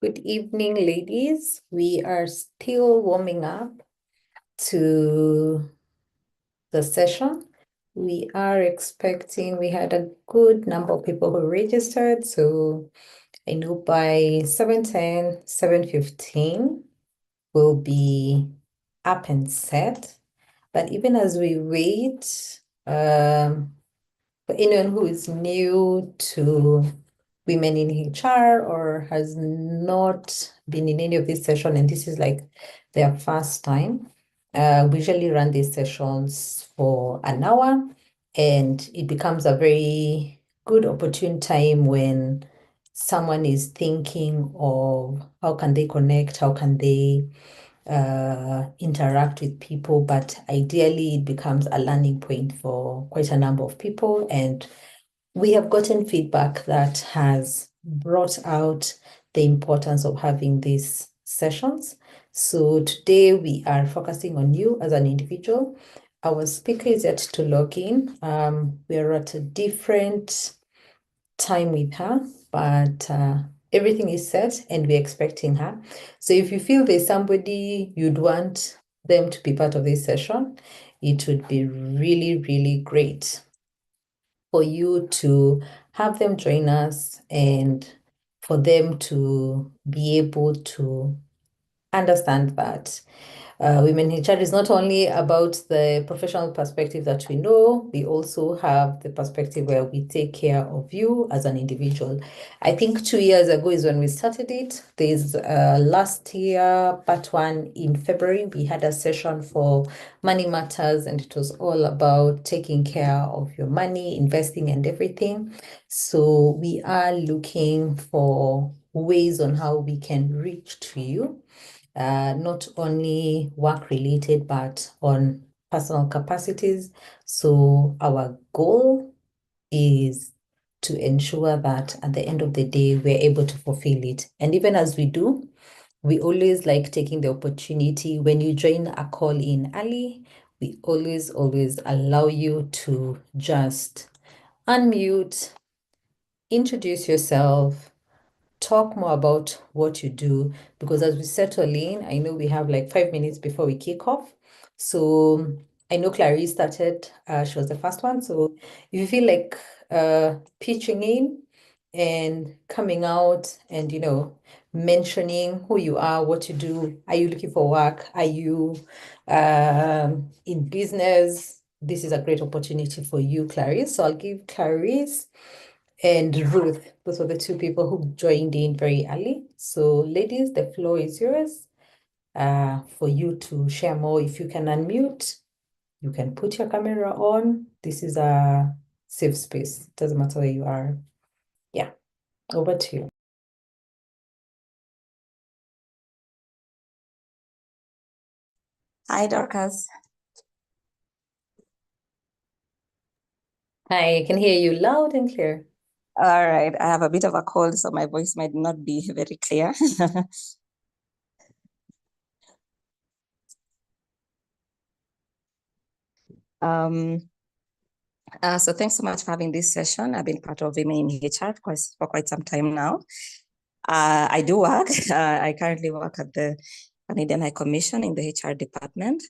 Good evening, ladies. We are still warming up to the session. We are expecting, we had a good number of people who registered. So I know by 7:10, 7:15, we'll be up and set. But even as we wait, for anyone who is new to Women in HR or has not been in any of these sessions, and this is like their first time, we usually run these sessions for an hour, and it becomes a very good opportune time when someone is thinking of how can they connect, how can they interact with people, but ideally it becomes a learning point for quite a number of people. And we have gotten feedback that has brought out the importance of having these sessions. So today we are focusing on you as an individual. Our speaker is yet to log in. We're at a different time with her, but everything is set and we're expecting her. So if you feel there's somebody you'd want them to be part of this session, it would be really, really great for you to have them join us and for them to be able to understand that Women in HR is not only about the professional perspective that we know, we also have the perspective where we take care of you as an individual. I think 2 years ago is when we started it. There's last year, part one in February, we had a session for money matters, and it was all about taking care of your money, investing, and everything. So we are looking for ways on how we can reach to you, not only work related, but on personal capacities. So our goal is to ensure that at the end of the day, we're able to fulfill it. And even as we do, we always like taking the opportunity when you join a call in early, we always allow you to just unmute, introduce yourself, talk more about what you do, because as we settle in, I know we have like 5 minutes before we kick off. So I know Clarice started, she was the first one. So if you feel like pitching in and coming out and, mentioning who you are, what you do, are you looking for work? Are you in business? This is a great opportunity for you, Clarice. So I'll give Clarice and Ruth. Those were the two people who joined in very early. So, ladies, the floor is yours for you to share more. If you can unmute, you can put your camera on. This is a safe space. It doesn't matter where you are. Yeah, over to you. Hi, Dorcas. I can hear you loud and clear. All right, I have a bit of a cold, so my voice might not be very clear. So thanks so much for having this session. I've been part of Women in HR for quite some time now. I do work. I currently work at the Canadian High Commission in the HR department,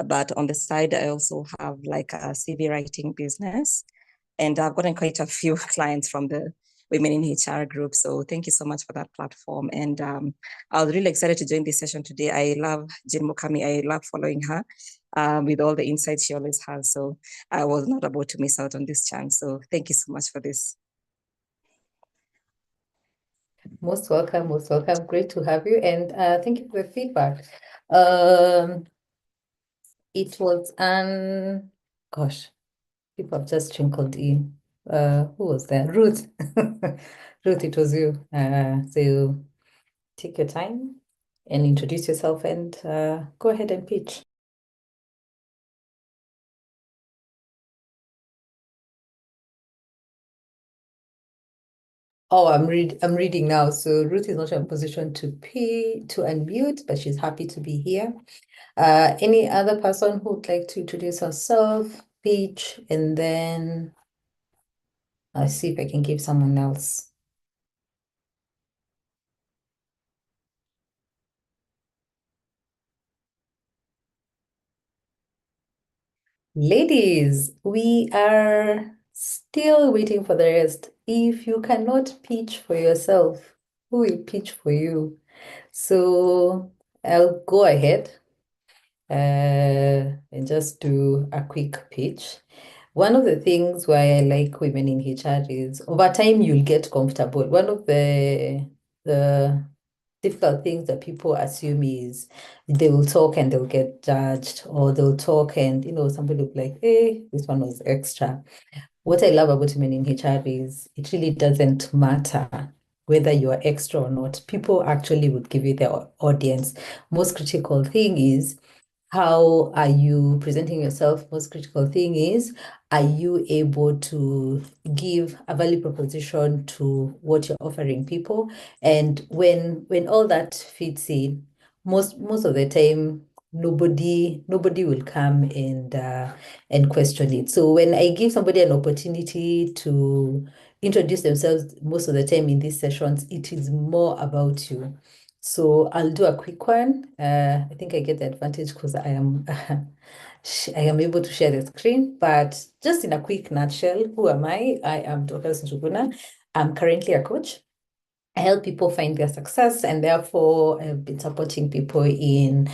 but on the side, I also have like a CV writing business, and I've gotten quite a few clients from the Women in HR group. So thank you so much for that platform. And I was really excited to join this session today. I love Jen Mukami. I love following her with all the insights she always has. So I was not about to miss out on this chance. So thank you so much for this. Most welcome, most welcome. Great to have you. And thank you for the feedback. It was gosh, people have just trickled in. Who was there? Ruth. Ruth, it was you. So take your time and introduce yourself and go ahead and pitch. Oh, I'm reading now. So Ruth is not in a position to unmute, but she's happy to be here. Any other person who would like to introduce herself, pitch, and then I'll see if I can give someone else. Ladies, we are still waiting for the rest. If you cannot pitch for yourself, who will pitch for you? So I'll go ahead and just do a quick pitch. One of the things why I like women in HR is over time you'll get comfortable. One of the difficult things that people assume is they will talk and they'll get judged, or they'll talk and somebody will be like, hey, this one was extra. What I love about women in HR is it really doesn't matter whether you are extra or not. People actually would give you their audience. Most critical thing is how are you presenting yourself? Most critical thing is, are you able to give a value proposition to what you're offering people? And when all that fits in, most of the time, nobody will come and question it. So when I give somebody an opportunity to introduce themselves, most of the time in these sessions, it is more about you. So I'll do a quick one. I think I get the advantage because I am I am able to share the screen, but just in a quick nutshell, who am I? I am Dorcas Njuguna. I'm currently a coach. I help people find their success, and therefore I've been supporting people in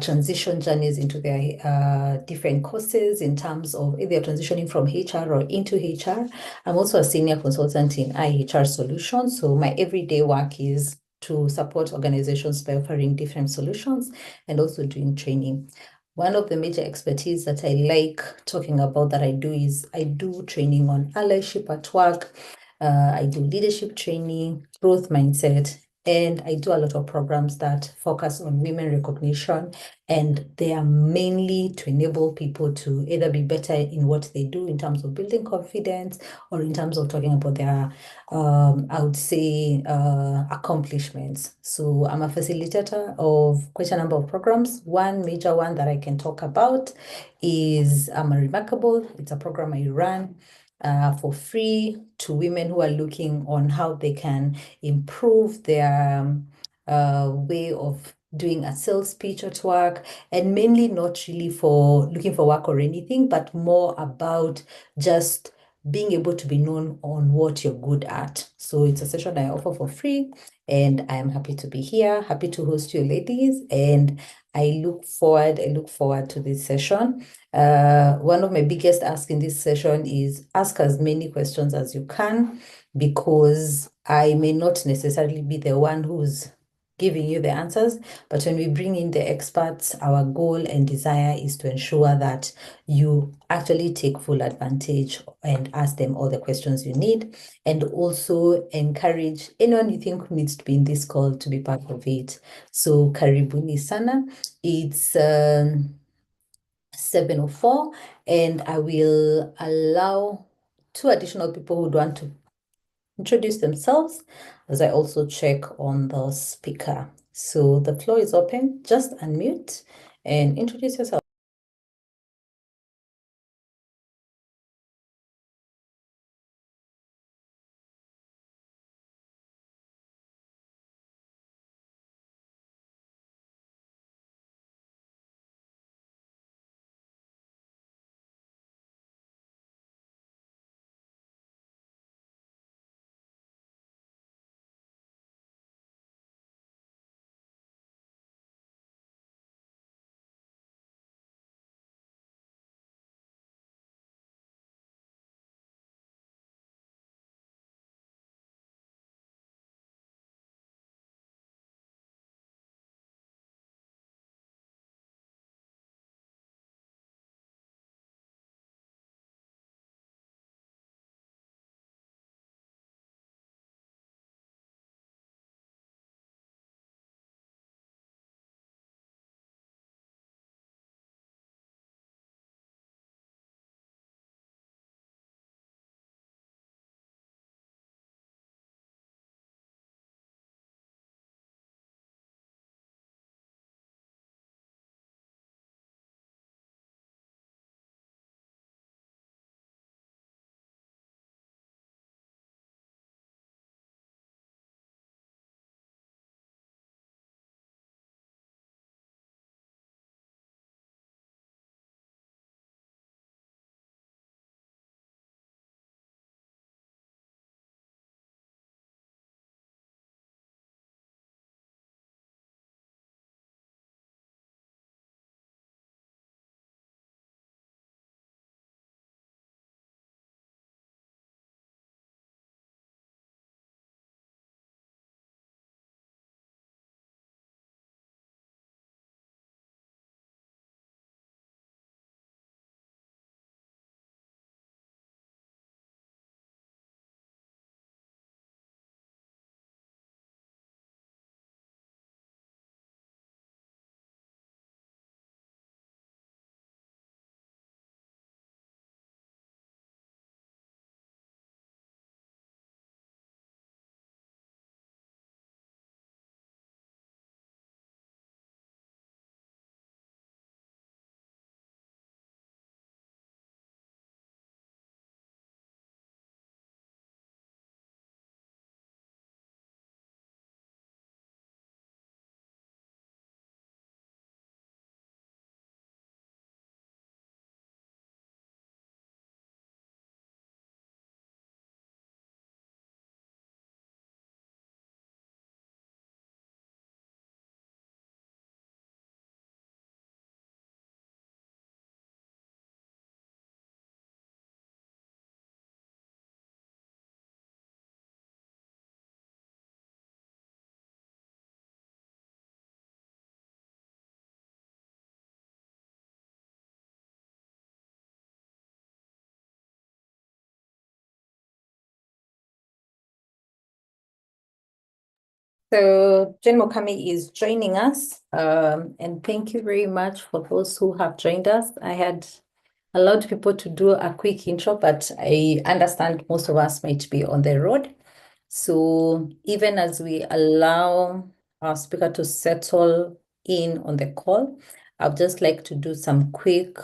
transition journeys into their different courses in terms of if they're transitioning from HR or into HR. I'm also a senior consultant in IHR Solutions. So my everyday work is to support organizations by offering different solutions and also doing training. One of the major expertise that I like talking about that I do is I do training on allyship at work. I do leadership training, growth mindset, and I do a lot of programs that focus on women recognition. And they are mainly to enable people to either be better in what they do in terms of building confidence or in terms of talking about their, I would say, accomplishments. So I'm a facilitator of quite a number of programs. One major one that I can talk about is I'm a Remarkable. It's a program I run for free to women who are looking on how they can improve their way of doing a sales pitch at work, and mainly not really for looking for work or anything, but more about just being able to be known on what you're good at. So it's a session I offer for free, and I am happy to be here, happy to host you ladies, and I look forward to this session. One of my biggest asks in this session is ask as many questions as you can, because I may not necessarily be the one who's giving you the answers, but when we bring in the experts, our goal and desire is to ensure that you actually take full advantage and ask them all the questions you need, and also encourage anyone you think needs to be in this call to be part of it. So karibuni sana. It's 7:04, and I will allow two additional people who would want to introduce themselves as I also check on the speaker. So the floor is open. Just unmute and introduce yourself. So Jane Mokami is joining us, and thank you very much for those who have joined us. I had allowed people to do a quick intro, but I understand most of us might be on the road. So even as we allow our speaker to settle in on the call, I'd just like to do some quick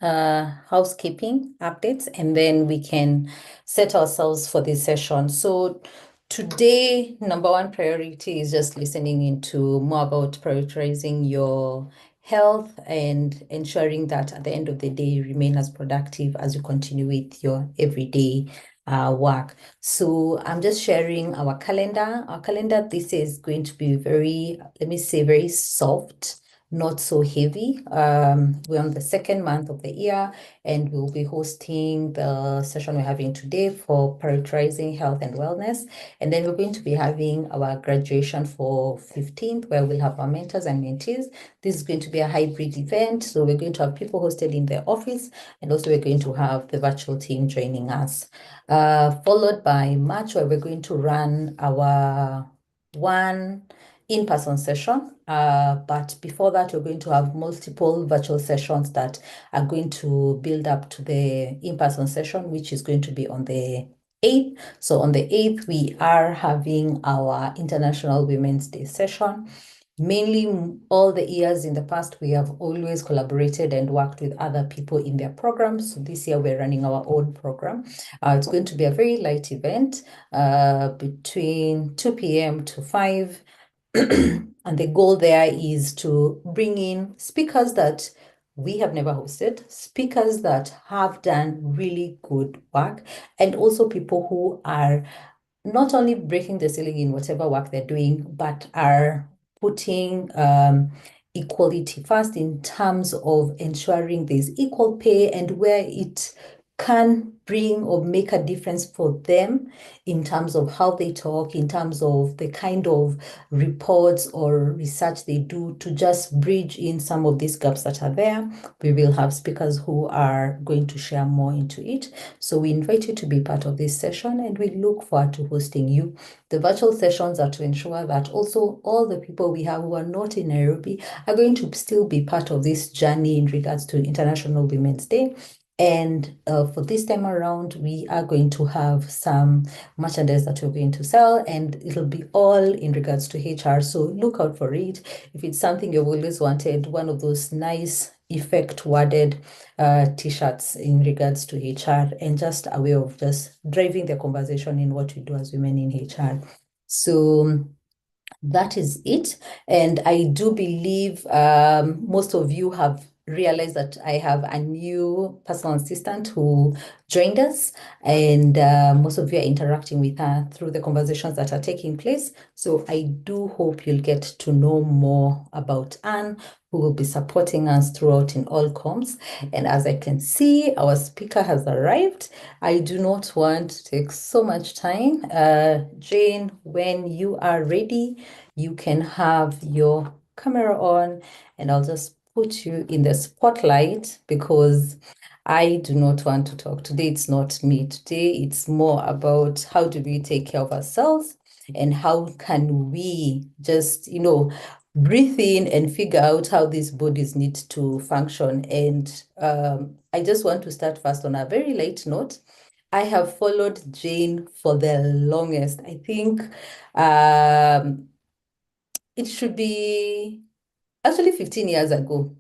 housekeeping updates, and then we can set ourselves for this session. So today, number one priority is just listening into more about prioritizing your health and ensuring that at the end of the day, you remain as productive as you continue with your everyday work. So I'm just sharing our calendar. Our calendar this is going to be very, let me say, very soft, not so heavy. We're on the second month of the year, and we'll be hosting the session we're having today for prioritizing health and wellness. And then we're going to be having our graduation for 15th, where we'll have our mentors and mentees. This is going to be a hybrid event. So we're going to have people hosted in the office, and also we're going to have the virtual team joining us. Followed by March, where we're going to run our one in-person session. But before that, we're going to have multiple virtual sessions that are going to build up to the in-person session, which is going to be on the 8th. So on the 8th, we are having our International Women's Day session. Mainly all the years in the past, we have always collaborated and worked with other people in their programs. So this year we're running our own program. It's going to be a very light event between 2 p.m. to 5. And the goal there is to bring in speakers that we have never hosted, speakers that have done really good work, and also people who are not only breaking the ceiling in whatever work they're doing, but are putting equality first in terms of ensuring there's equal pay, and where it can bring or make a difference for them in terms of how they talk, in terms of the kind of reports or research they do to just bridge in some of these gaps that are there. We will have speakers who are going to share more into it. So we invite you to be part of this session, and we look forward to hosting you. The virtual sessions are to ensure that also all the people we have who are not in Nairobi are going to still be part of this journey in regards to International Women's Day. And for this time around, we are going to have some merchandise that we're going to sell, and it'll be all in regards to HR. So look out for it. If it's something you've always wanted, one of those nice effect worded t-shirts in regards to HR, and just a way of just driving the conversation in what we do as women in HR. So that is it. And I do believe most of you have realized that I have a new personal assistant who joined us, and most of you are interacting with her through the conversations that are taking place. So I do hope you'll get to know more about Anne, who will be supporting us throughout in all comms. And as I can see, our speaker has arrived. I do not want to take so much time. Jane, when you are ready, you can have your camera on, and I'll just put you in the spotlight because I do not want to talk. Today, it's not me. Today, it's more about how do we take care of ourselves, and how can we just, breathe in and figure out how these bodies need to function. And I just want to start first on a very light note. I have followed Jane for the longest. I think it should be actually 15 years ago,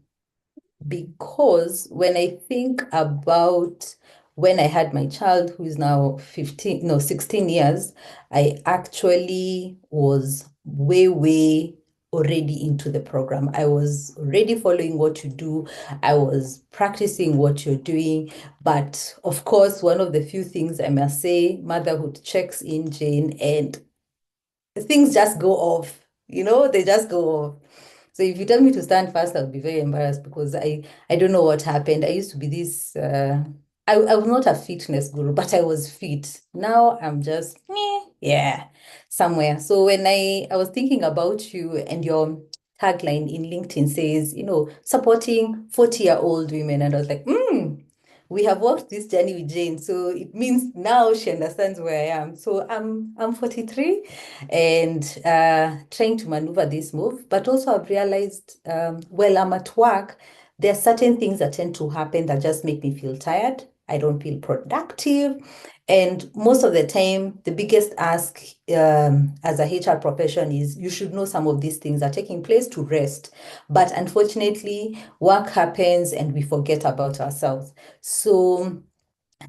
because when I think about when I had my child, who is now 16 years, I actually was way already into the program. I was already following what you do. I was practicing what you're doing. But of course, one of the few things I must say, motherhood checks in, Jane, and things just go off, they just go off. So if you tell me to stand fast, I'll be very embarrassed, because I don't know what happened. I used to be this, I was not a fitness guru, but I was fit. Now I'm just, yeah, somewhere. So when I was thinking about you, and your tagline in LinkedIn says, supporting 40-year-old women, and I was like, we have walked this journey with Jane, so it means now she understands where I am. So I'm 43 and trying to maneuver this move, but also I've realized while I'm at work, there are certain things that tend to happen that just make me feel tired. I don't feel productive. And most of the time, the biggest ask as a HR profession is you should know some of these things are taking place to rest. But unfortunately, work happens and we forget about ourselves. So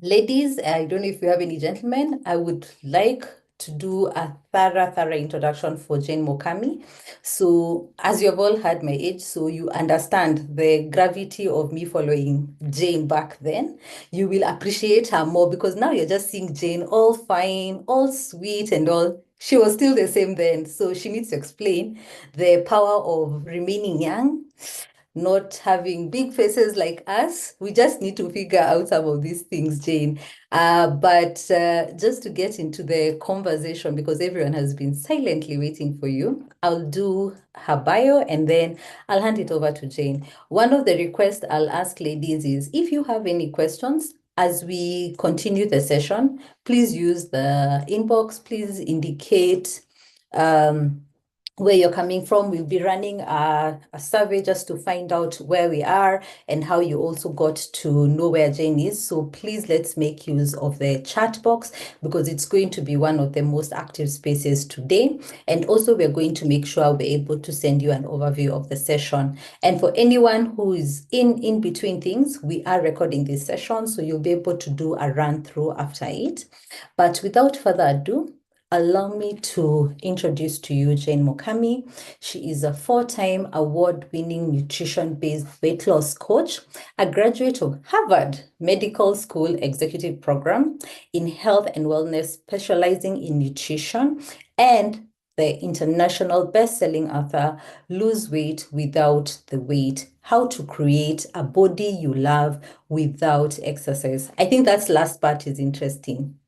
ladies, I don't know if you have any gentlemen, I would like to do a thorough introduction for Jane Mokami. So as you've all heard my age, so you understand the gravity of me following Jane back then. You will appreciate her more because now you're just seeing Jane all fine, all sweet and all. She was still the same then. So she needs to explain the power of remaining young, not having big faces like us. We just need to figure out some of these things, Jane. But just to get into the conversation, because everyone has been silently waiting for you, I'll do her bio and then I'll hand it over to Jane. One of the requests I'll ask ladies is if you have any questions, as we continue the session, please use the inbox, please indicate where you're coming from. We'll be running a survey just to find out where we are and how you also got to know where Jane is. So please let's make use of the chat box because it's going to be one of the most active spaces today. And also we're going to make sure we're able to send you an overview of the session. And for anyone who is in between things, we are recording this session, so you'll be able to do a run through after it. But without further ado, allow me to introduce to you Jane Mokami. She is a 4-time award-winning nutrition-based weight loss coach, a graduate of Harvard Medical School Executive Program in Health and Wellness, specializing in nutrition, and the international best-selling author, Lose Weight Without the Weight, How to Create a Body You Love Without Exercise. I think that last part is interesting.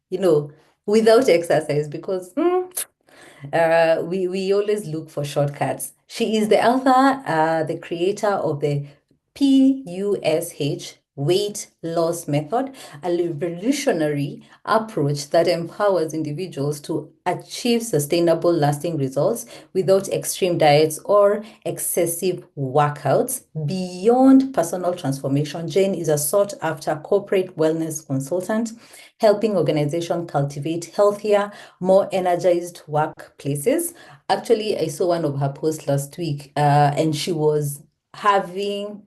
Without exercise, because we always look for shortcuts. She is the author, the creator of the PUSH weight loss method, a revolutionary approach that empowers individuals to achieve sustainable, lasting results without extreme diets or excessive workouts. Beyond personal transformation, Jane is a sought-after corporate wellness consultant, helping organizations cultivate healthier, more energized workplaces. Actually, I saw one of her posts last week, and she was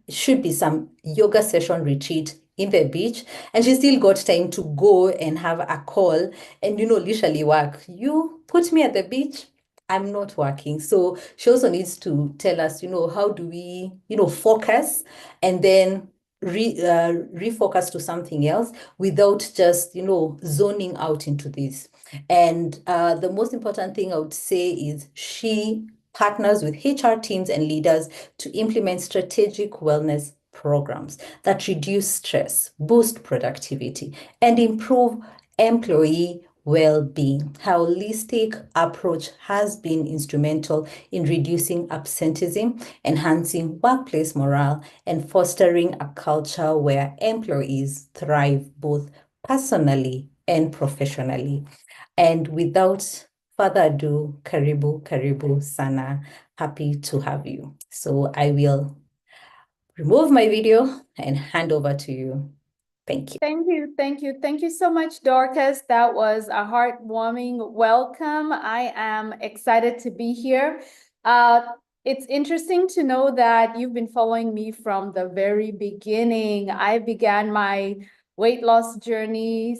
should be some yoga session retreat in the beach, and she still got time to go and have a call and literally work. You put me at the beach, I'm not working. So she also needs to tell us, how do we, focus and then refocus to something else without just, zoning out into this. And the most important thing I would say is she partners with HR teams and leaders to implement strategic wellness programs that reduce stress, boost productivity, and improve employee well-being. Her holistic approach has been instrumental in reducing absenteeism, enhancing workplace morale, and fostering a culture where employees thrive both personally and professionally. And without further ado, karibu sana. Happy to have you. So I will remove my video and hand over to you. Thank you. Thank you so much, Dorcas. That was a heartwarming welcome. I am excited to be here. It's interesting to know that you've been following me from the very beginning. I began my weight loss journey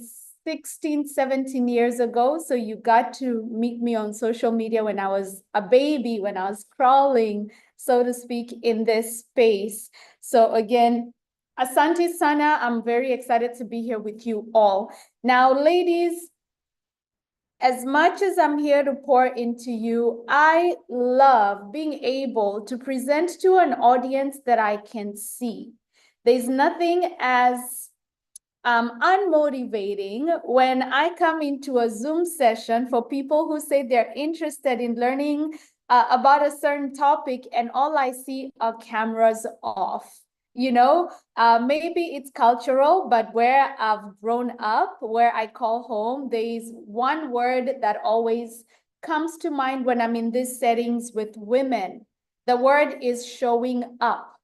16, 17 years ago. So you got to meet me on social media when I was a baby, when I was crawling, so to speak, in this space. So again, Asante Sana, I'm very excited to be here with you all. Now, ladies, as much as I'm here to pour into you, I love being able to present to an audience that I can see. There's nothing as unmotivating when I come into a Zoom session for people who say they're interested in learning about a certain topic and all I see are cameras off. Maybe it's cultural, but where I've grown up, where I call home, there is one word that always comes to mind when I'm in these settings with women. The word is showing up.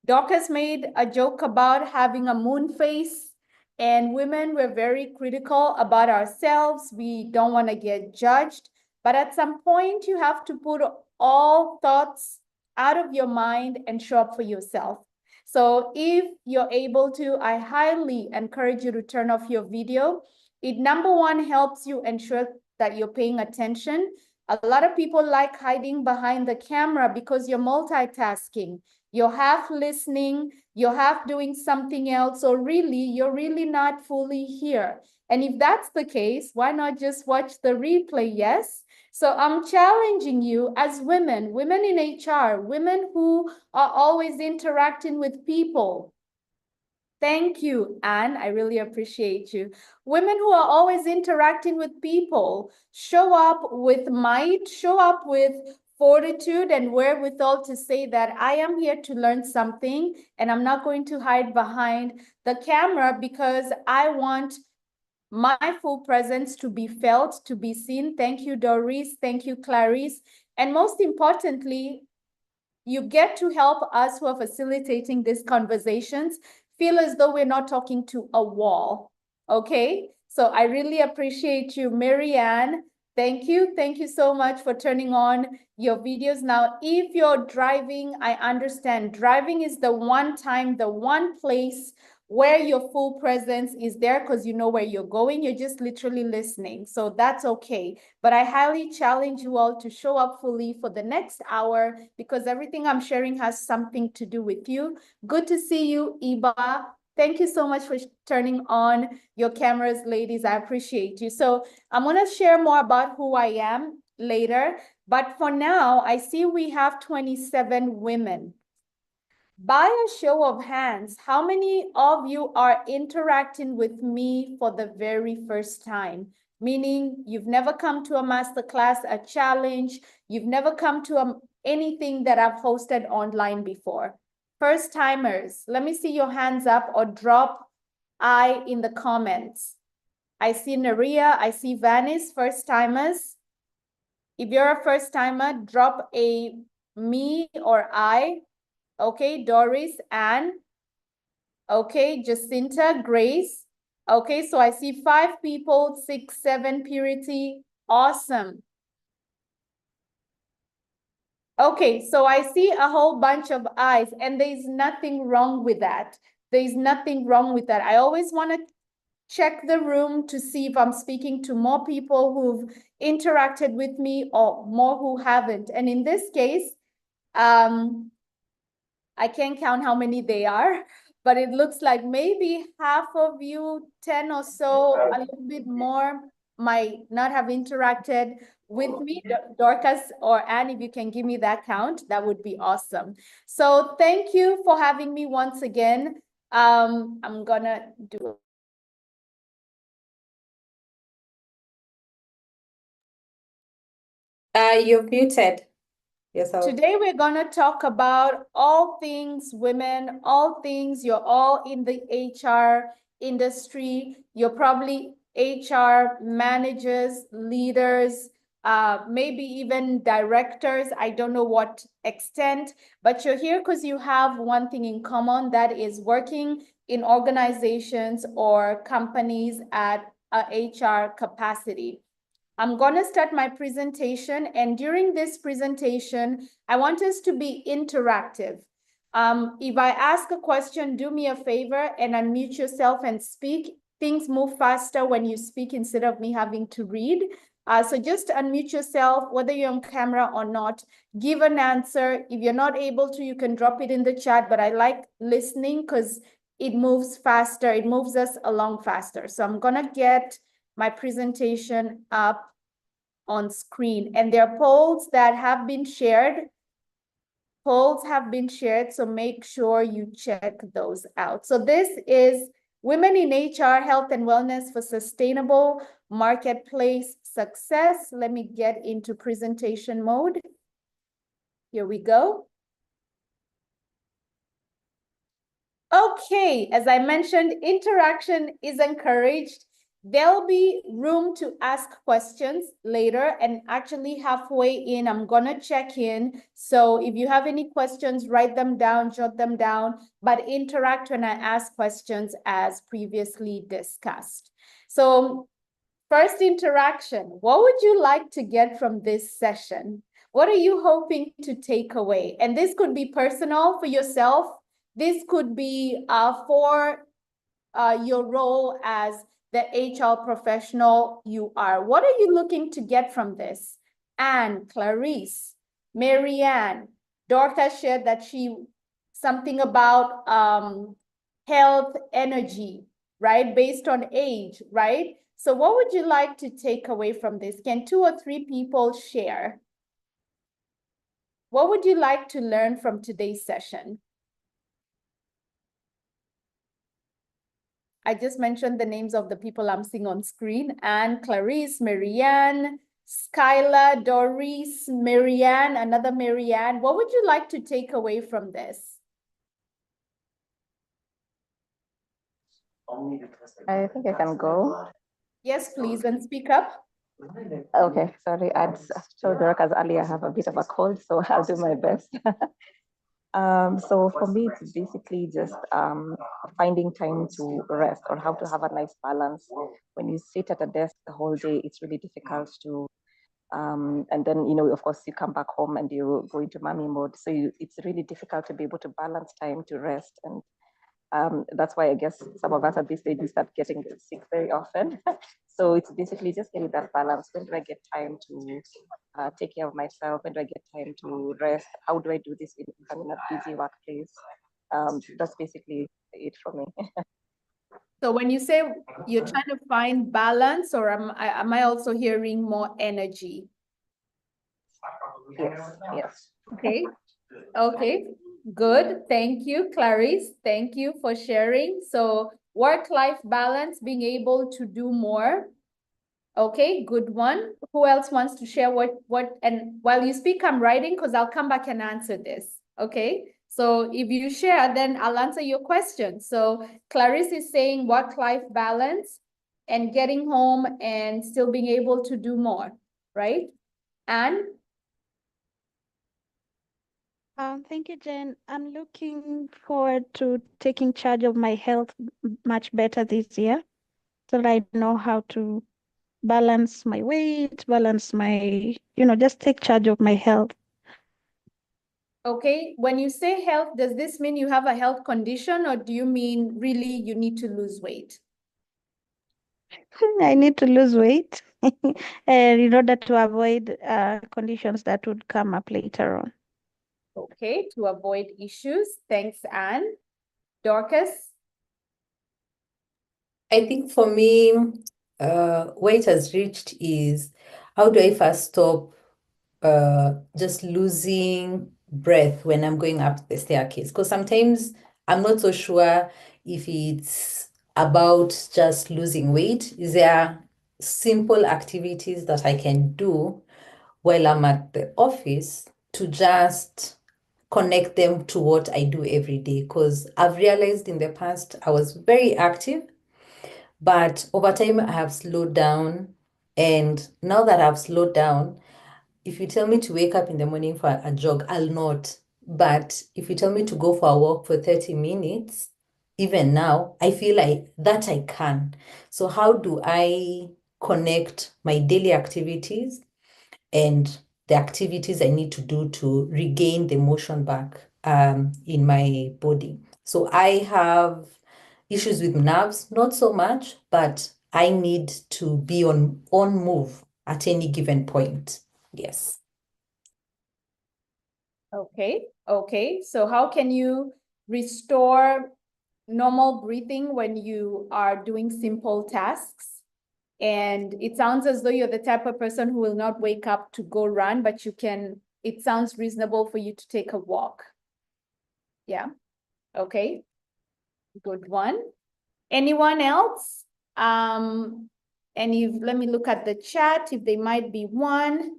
Dorcas made a joke about having a moon face, and women were very critical about ourselves. We don't want to get judged, but at some point you have to put all thoughts out of your mind and show up for yourself. So if you're able to, I highly encourage you to turn off your video. It, number one, helps you ensure that you're paying attention. A lot of people like hiding behind the camera because you're multitasking. You're half listening, you're half doing something else, so really, you're really not fully here. And if that's the case, why not just watch the replay, yes? So I'm challenging you as women in HR, women who are always interacting with people. Thank you, Anne. I really appreciate you. Women who are always interacting with people, show up with might, show up with fortitude and wherewithal to say that I am here to learn something and I'm not going to hide behind the camera because I want my full presence to be felt, to be seen. Thank you, Doris. Thank you, Clarice. And most importantly, you get to help us who are facilitating these conversations feel as though we're not talking to a wall, okay? So I really appreciate you, Marianne. Thank you. Thank you so much for turning on your videos. Now, if you're driving, I understand driving is the one time, the one place where your full presence is there because you know where you're going. You're just literally listening. So that's okay. But I highly challenge you all to show up fully for the next hour because everything I'm sharing has something to do with you. Good to see you, Iba. Thank you so much for turning on your cameras, ladies. I appreciate you. So I'm going to share more about who I am later. But for now, I see we have 27 women. By a show of hands, how many of you are interacting with me for the very first time? Meaning you've never come to a masterclass, a challenge, you've never come to anything that I've hosted online before. First timers, let me see your hands up or drop I in the comments. I see Naria, I see Vanis, first timers. If you're a first timer, drop a me or I. Okay, Doris, Anne. Okay, Jacinta, Grace. Okay, so I see 5 people, 6, 7, Purity. Awesome. Okay, so I see a whole bunch of eyes, and there's nothing wrong with that. There's nothing wrong with that. I always want to check the room to see if I'm speaking to more people who've interacted with me or more who haven't. And in this case, I can't count how many they are, but it looks like maybe half of you, 10 or so, a little bit more might not have interacted with me. Dorcas or Anne, if you can give me that count, that would be awesome. So thank you for having me once again. I'm gonna do You're muted yourself. Today, we're going to talk about all things women, all things you're all in the HR industry. You're probably HR managers, leaders, maybe even directors. I don't know what extent, but you're here because you have one thing in common, that is working in organizations or companies at a HR capacity. I'm going to start my presentation, and during this presentation, I want us to be interactive. If I ask a question, do me a favor and unmute yourself and speak. Things move faster when you speak instead of me having to read. So just unmute yourself, whether you're on camera or not, give an answer. If you're not able to, you can drop it in the chat, but I like listening because it moves faster. It moves us along faster. So I'm going to get my presentation up on screen, and there are polls that have been shared. Polls have been shared, so make sure you check those out. So this is Women in HR, Health and Wellness for Sustainable Marketplace Success. Let me get into presentation mode. Here we go. Okay, as I mentioned, interaction is encouraged. There'll be room to ask questions later, and actually halfway in, I'm gonna check in. So if you have any questions, write them down, jot them down, but interact when I ask questions as previously discussed. So first interaction, what would you like to get from this session? What are you hoping to take away? And this could be personal for yourself. This could be for your role as the HR professional you are. What are you looking to get from this? Anne, Clarice, Marianne, Dorcas shared that something about health, energy, right? Based on age, right? So what would you like to take away from this? Can 2 or 3 people share? What would you like to learn from today's session? I just mentioned the names of the people I'm seeing on screen: Anne, Clarice, Marianne, Skylar, Doris, Marianne, another Marianne. What would you like to take away from this? I think I can go. Yes, please, and speak up. Okay, sorry. I told Dorcas earlier I have a bit of a cold, so I'll do my best. So for me, it's basically just finding time to rest, or how to have a nice balance. When you sit at a desk the whole day, it's really difficult to, and then, you know, of course, you come back home and you go into mommy mode. So it's really difficult to be able to balance time to rest. And that's why I guess some of us at this stage, we start getting sick very often. So it's basically just getting that balance. When do I get time to take care of myself? When do I get time to rest? How do I do this if I'm in a busy workplace? That's basically it for me. So when you say you're trying to find balance, or am I also hearing more energy? Yes. Okay. Okay. Good. Thank you, Clarice. Thank you for sharing. So work-life balance, being able to do more. Okay, good one. Who else wants to share what, and while you speak, I'm writing because I'll come back and answer this. Okay, so if you share, then I'll answer your question. So Clarice is saying work-life balance and getting home and still being able to do more, right? And Thank you, Jen. I'm looking forward to taking charge of my health much better this year, so that I know how to balance my weight, balance my, just take charge of my health. okay, when you say health, does this mean you have a health condition, or do you mean really you need to lose weight? I need to lose weight and in order to avoid conditions that would come up later on. Okay, to avoid issues. Thanks, Anne. Dorcas? I think for me, where it has reached is, how do I first stop just losing breath when I'm going up the staircase? Because sometimes I'm not so sure if it's about just losing weight. Is there simple activities that I can do while I'm at the office to just connect them to what I do every day? Because I've realized in the past I was very active, but over time I have slowed down. And now that I've slowed down, if you tell me to wake up in the morning for a jog, I'll not. But if you tell me to go for a walk for 30 minutes, even now, I feel like that I can. So how do I connect my daily activities and the activities I need to do to regain the motion back in my body? So I have issues with nerves, not so much, but I need to be on move at any given point. Yes. Okay, okay. So how can you restore normal breathing when you are doing simple tasks? And it sounds as though you're the type of person who will not wake up to go run, but it sounds reasonable for you to take a walk. Yeah, okay, good one. Anyone else? And let me look at the chat if there might be one.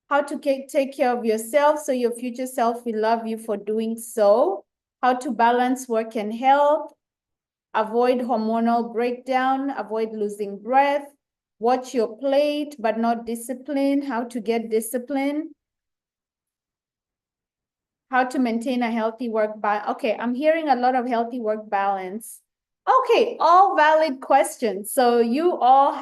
how to take care of yourself so your future self will love you for doing so, how to balance work and health, avoid hormonal breakdown, avoid losing breath, watch your plate but not discipline, how to get discipline, how to maintain a healthy work balance. Okay, I'm hearing a lot of healthy work balance. Okay, all valid questions. So you all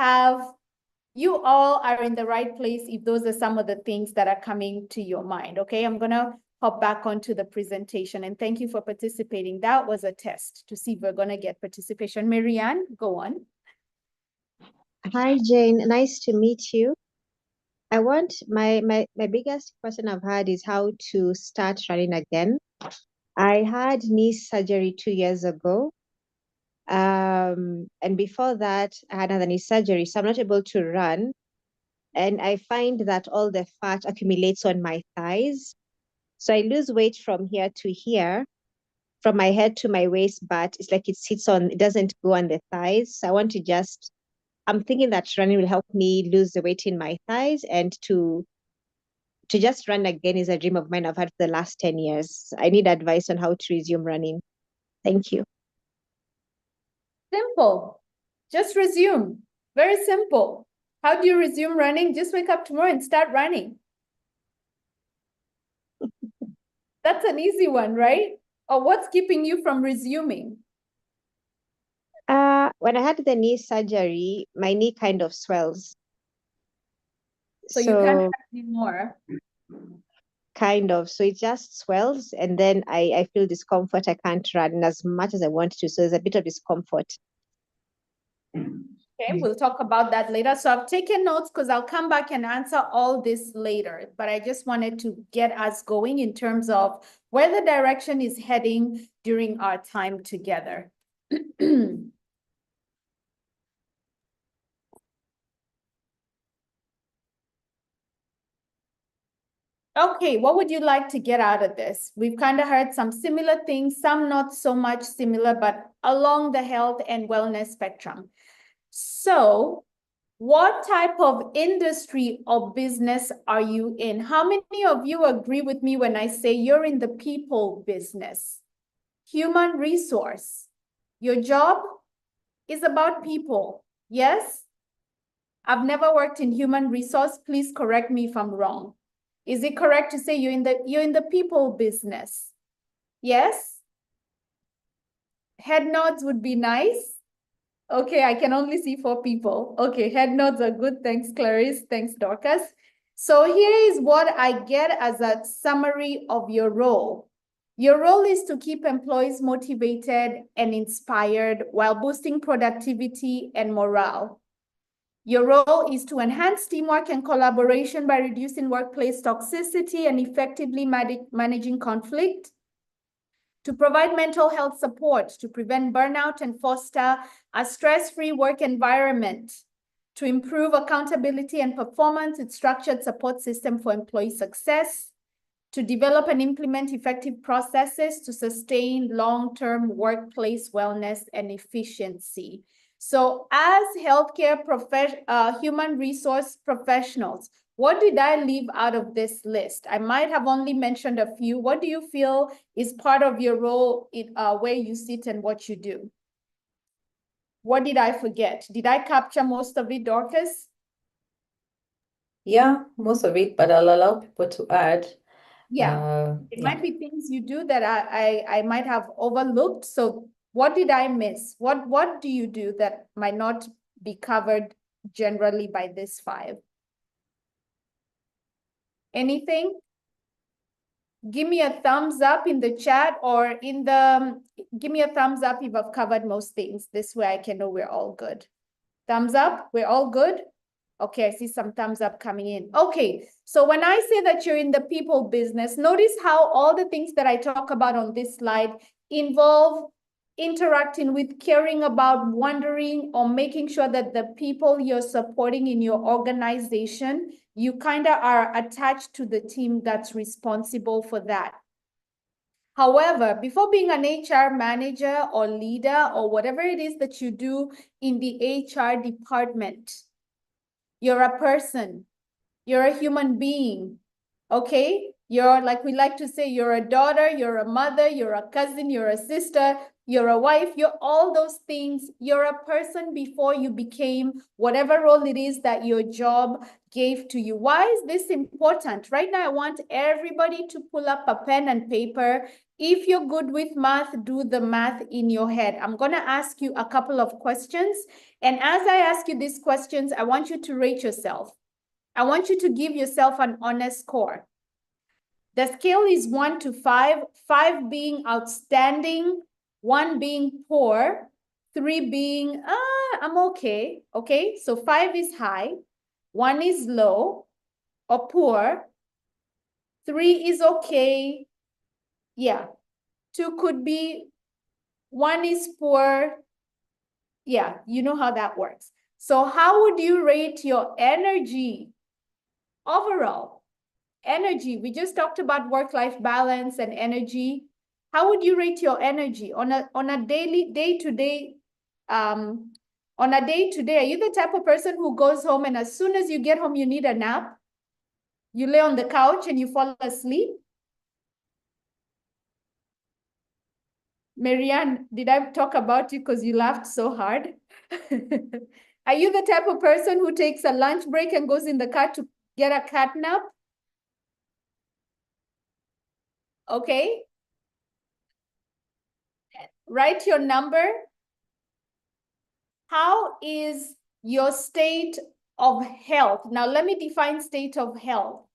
are in the right place if those are some of the things that are coming to your mind. Okay, I'm gonna hop back onto the presentation and thank you for participating. That was a test to see if we're gonna get participation. Marianne, go on. Hi, Jane. Nice to meet you. I want my biggest question I've had is how to start running again. I had knee surgery 2 years ago. And before that, I had another knee surgery, so I'm not able to run. And I find that all the fat accumulates on my thighs. So I lose weight from here to here, from my head to my waist, but it's like it doesn't go on the thighs. So I want to I'm thinking that running will help me lose the weight in my thighs, and to just run again is a dream of mine I've had for the last 10 years. I need advice on how to resume running. Thank you. Simple. Just resume. Very simple. How do you resume running? Just wake up tomorrow and start running. That's an easy one, right? Or what's keeping you from resuming? When I had the knee surgery, my knee kind of swells. So you can't run anymore. Kind of. So it just swells, and then I feel discomfort. I can't run as much as I want to. So there's a bit of discomfort. Okay, we'll talk about that later. So I've taken notes because I'll come back and answer all this later. But I just wanted to get us going in terms of where the direction is heading during our time together. Okay, what would you like to get out of this? We've kind of heard some similar things, some not so much similar, but along the health and wellness spectrum. So what type of industry or business are you in? How many of you agree with me when I say you're in the people business? Human resource. Your job is about people. Yes? I've never worked in human resource. Please correct me if I'm wrong. Is it correct to say you're in the people business? Yes? Head nods would be nice. Okay, I can only see 4 people. Okay, head nods are good. Thanks, Clarice. Thanks, Dorcas. So here is what I get as a summary of your role. Your role is to keep employees motivated and inspired while boosting productivity and morale. Your role is to enhance teamwork and collaboration by reducing workplace toxicity and effectively managing conflict, to provide mental health support, to prevent burnout and foster a stress-free work environment, to improve accountability and performance with structured support system for employee success, to develop and implement effective processes to sustain long-term workplace wellness and efficiency. So as healthcare human resource professionals, what did I leave out of this list? I might have only mentioned a few. What do you feel is part of your role in where you sit and what you do? What did I forget? Did I capture most of it, Dorcas? Yeah, most of it, but I'll allow people to add. Yeah, it might be things you do that I might have overlooked. So what did I miss? What do you do that might not be covered generally by this 5? Anything? Give me a thumbs up in the chat or give me a thumbs up if I've covered most things. This way I can know we're all good. Thumbs up, we're all good? Okay, I see some thumbs up coming in. Okay, so when I say that you're in the people business, notice how all the things that I talk about on this slide involve interacting with, caring about, wondering, or making sure that the people you're supporting in your organization, you kind of are attached to the team that's responsible for that. However, before being an HR manager or leader or whatever it is that you do in the HR department, you're a person. You're a human being, okay? You're, like we like to say, you're a daughter, you're a mother, you're a cousin, you're a sister, you're a wife, you're all those things. You're a person before you became whatever role it is that your job gave to you. Why is this important? Right now, I want everybody to pull up a pen and paper. If you're good with math, do the math in your head. I'm going to ask you a couple of questions. And as I ask you these questions, I want you to rate yourself. I want you to give yourself an honest score. The scale is 1 to 5, 5 being outstanding, 1 being poor, 3 being, I'm okay, okay? So 5 is high, 1 is low or poor, 3 is okay, yeah. 2 could be, 1 is poor, yeah, you know how that works. So how would you rate your energy overall? Energy, we just talked about work-life balance and energy. How would you rate your energy on a day-to-day, are you the type of person who goes home and as soon as you get home, you need a nap? You lay on the couch and you fall asleep? Marianne, did I talk about you because you laughed so hard? Are you the type of person who takes a lunch break and goes in the car to get a cat nap? Okay. Write your number. How is your state of health? Now, let me define state of health.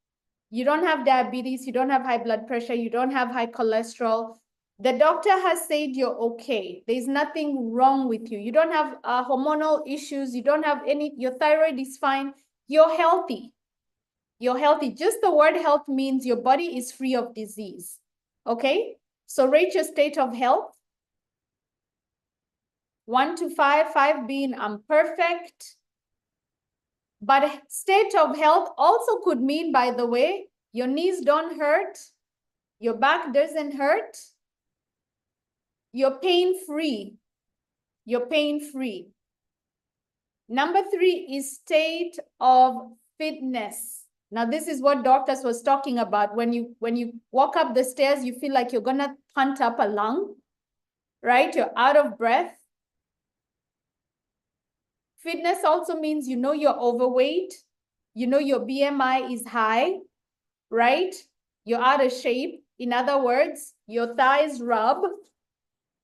You don't have diabetes, you don't have high blood pressure, you don't have high cholesterol. The doctor has said you're okay. There's nothing wrong with you. You don't have hormonal issues. You don't have any, your thyroid is fine. You're healthy. You're healthy. Just the word health means your body is free of disease. Okay? So rate your state of health. 1 to 5, 5 being I'm perfect. But state of health also could mean, by the way, your knees don't hurt, your back doesn't hurt, you're pain-free. You're pain-free. Number 3 is state of fitness. Now, this is what Dorcas was talking about. When you walk up the stairs, you feel like you're gonna punt up a lung, right? You're out of breath. Fitness also means you know you're overweight, you know your BMI is high, right? You're out of shape. In other words, your thighs rub.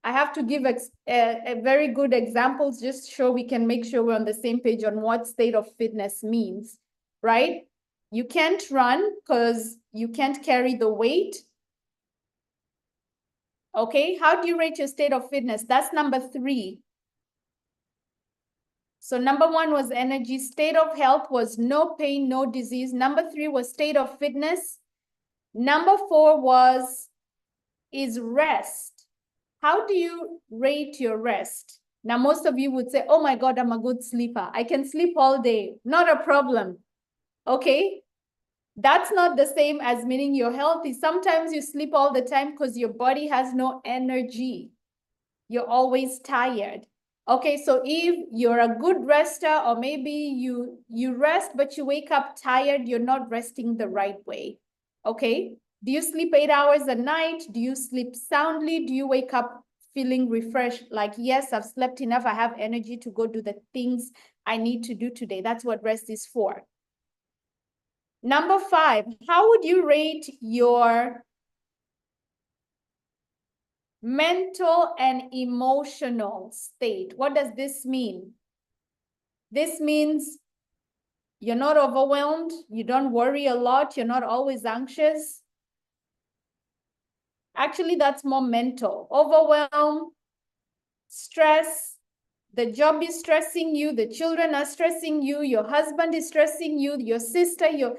I have to give a very good examples just so we can make sure we're on the same page on what state of fitness means, right? You can't run because you can't carry the weight. Okay, how do you rate your state of fitness? That's number 3. So number 1 was energy. State of health was no pain, no disease. Number 3 was state of fitness. Number 4 is rest. How do you rate your rest? Now, most of you would say, oh my God, I'm a good sleeper. I can sleep all day. Not a problem. Okay? That's not the same as meaning you're healthy. Sometimes you sleep all the time because your body has no energy. You're always tired. Okay, so if you're a good rester, or maybe you rest, but you wake up tired, you're not resting the right way. Okay, do you sleep 8 hours a night? Do you sleep soundly? Do you wake up feeling refreshed? Like, yes, I've slept enough. I have energy to go do the things I need to do today. That's what rest is for. Number 5, how would you rate your mental and emotional state? What does this mean? This means you're not overwhelmed, you don't worry a lot, you're not always anxious. Actually, that's more mental. Overwhelm, stress, the job is stressing you, the children are stressing you, your husband is stressing you, your sister, you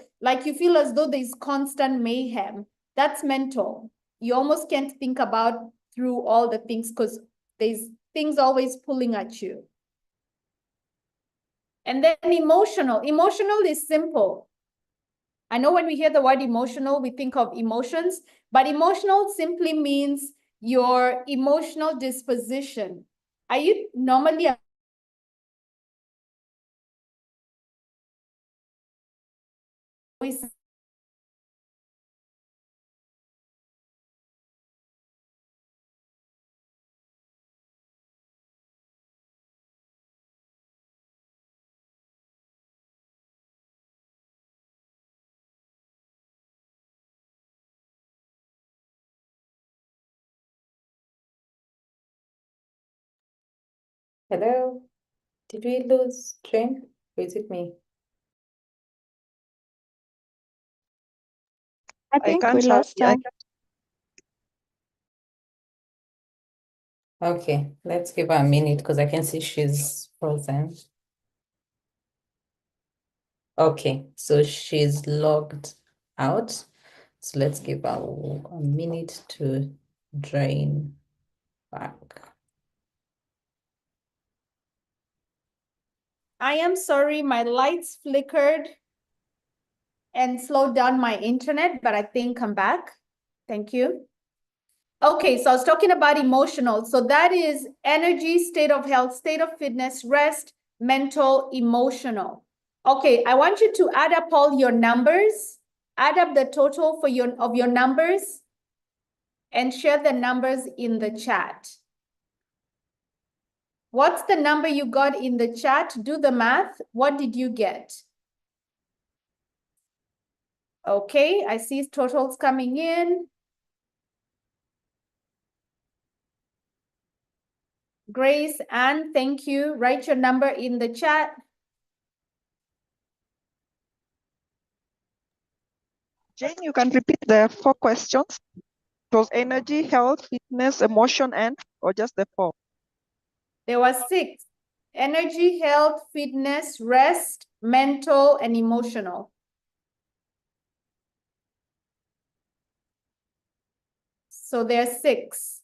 feel as though there's constant mayhem. That's mental. You almost can't think about through all the things because there's things always pulling at you. And then emotional. Emotional is simple. I know when we hear the word emotional, we think of emotions, but emotional simply means your emotional disposition. Are you normally voice. Hello? Did we lose Jane? Or is it me? I I think we can't have, lost her. Okay, let's give her a minute because I can see she's frozen. Okay, so she's logged out. So let's give her a minute to join back. I am sorry, my lights flickered and slowed down my internet, but I think I'm back. Thank you. Okay, so I was talking about emotional. So that is energy, state of health, state of fitness, rest, mental, emotional. Okay, I want you to add up all your numbers, add up the total for your numbers, and share the numbers in the chat. What's the number you got in the chat? Do the math. What did you get? Okay, I see totals coming in. Grace, Anne, thank you. Write your number in the chat. Jane, you can repeat the 4 questions. It was energy, health, fitness, emotion, and or just the 4? There was 6. Energy, health, fitness, rest, mental, and emotional. So there's 6.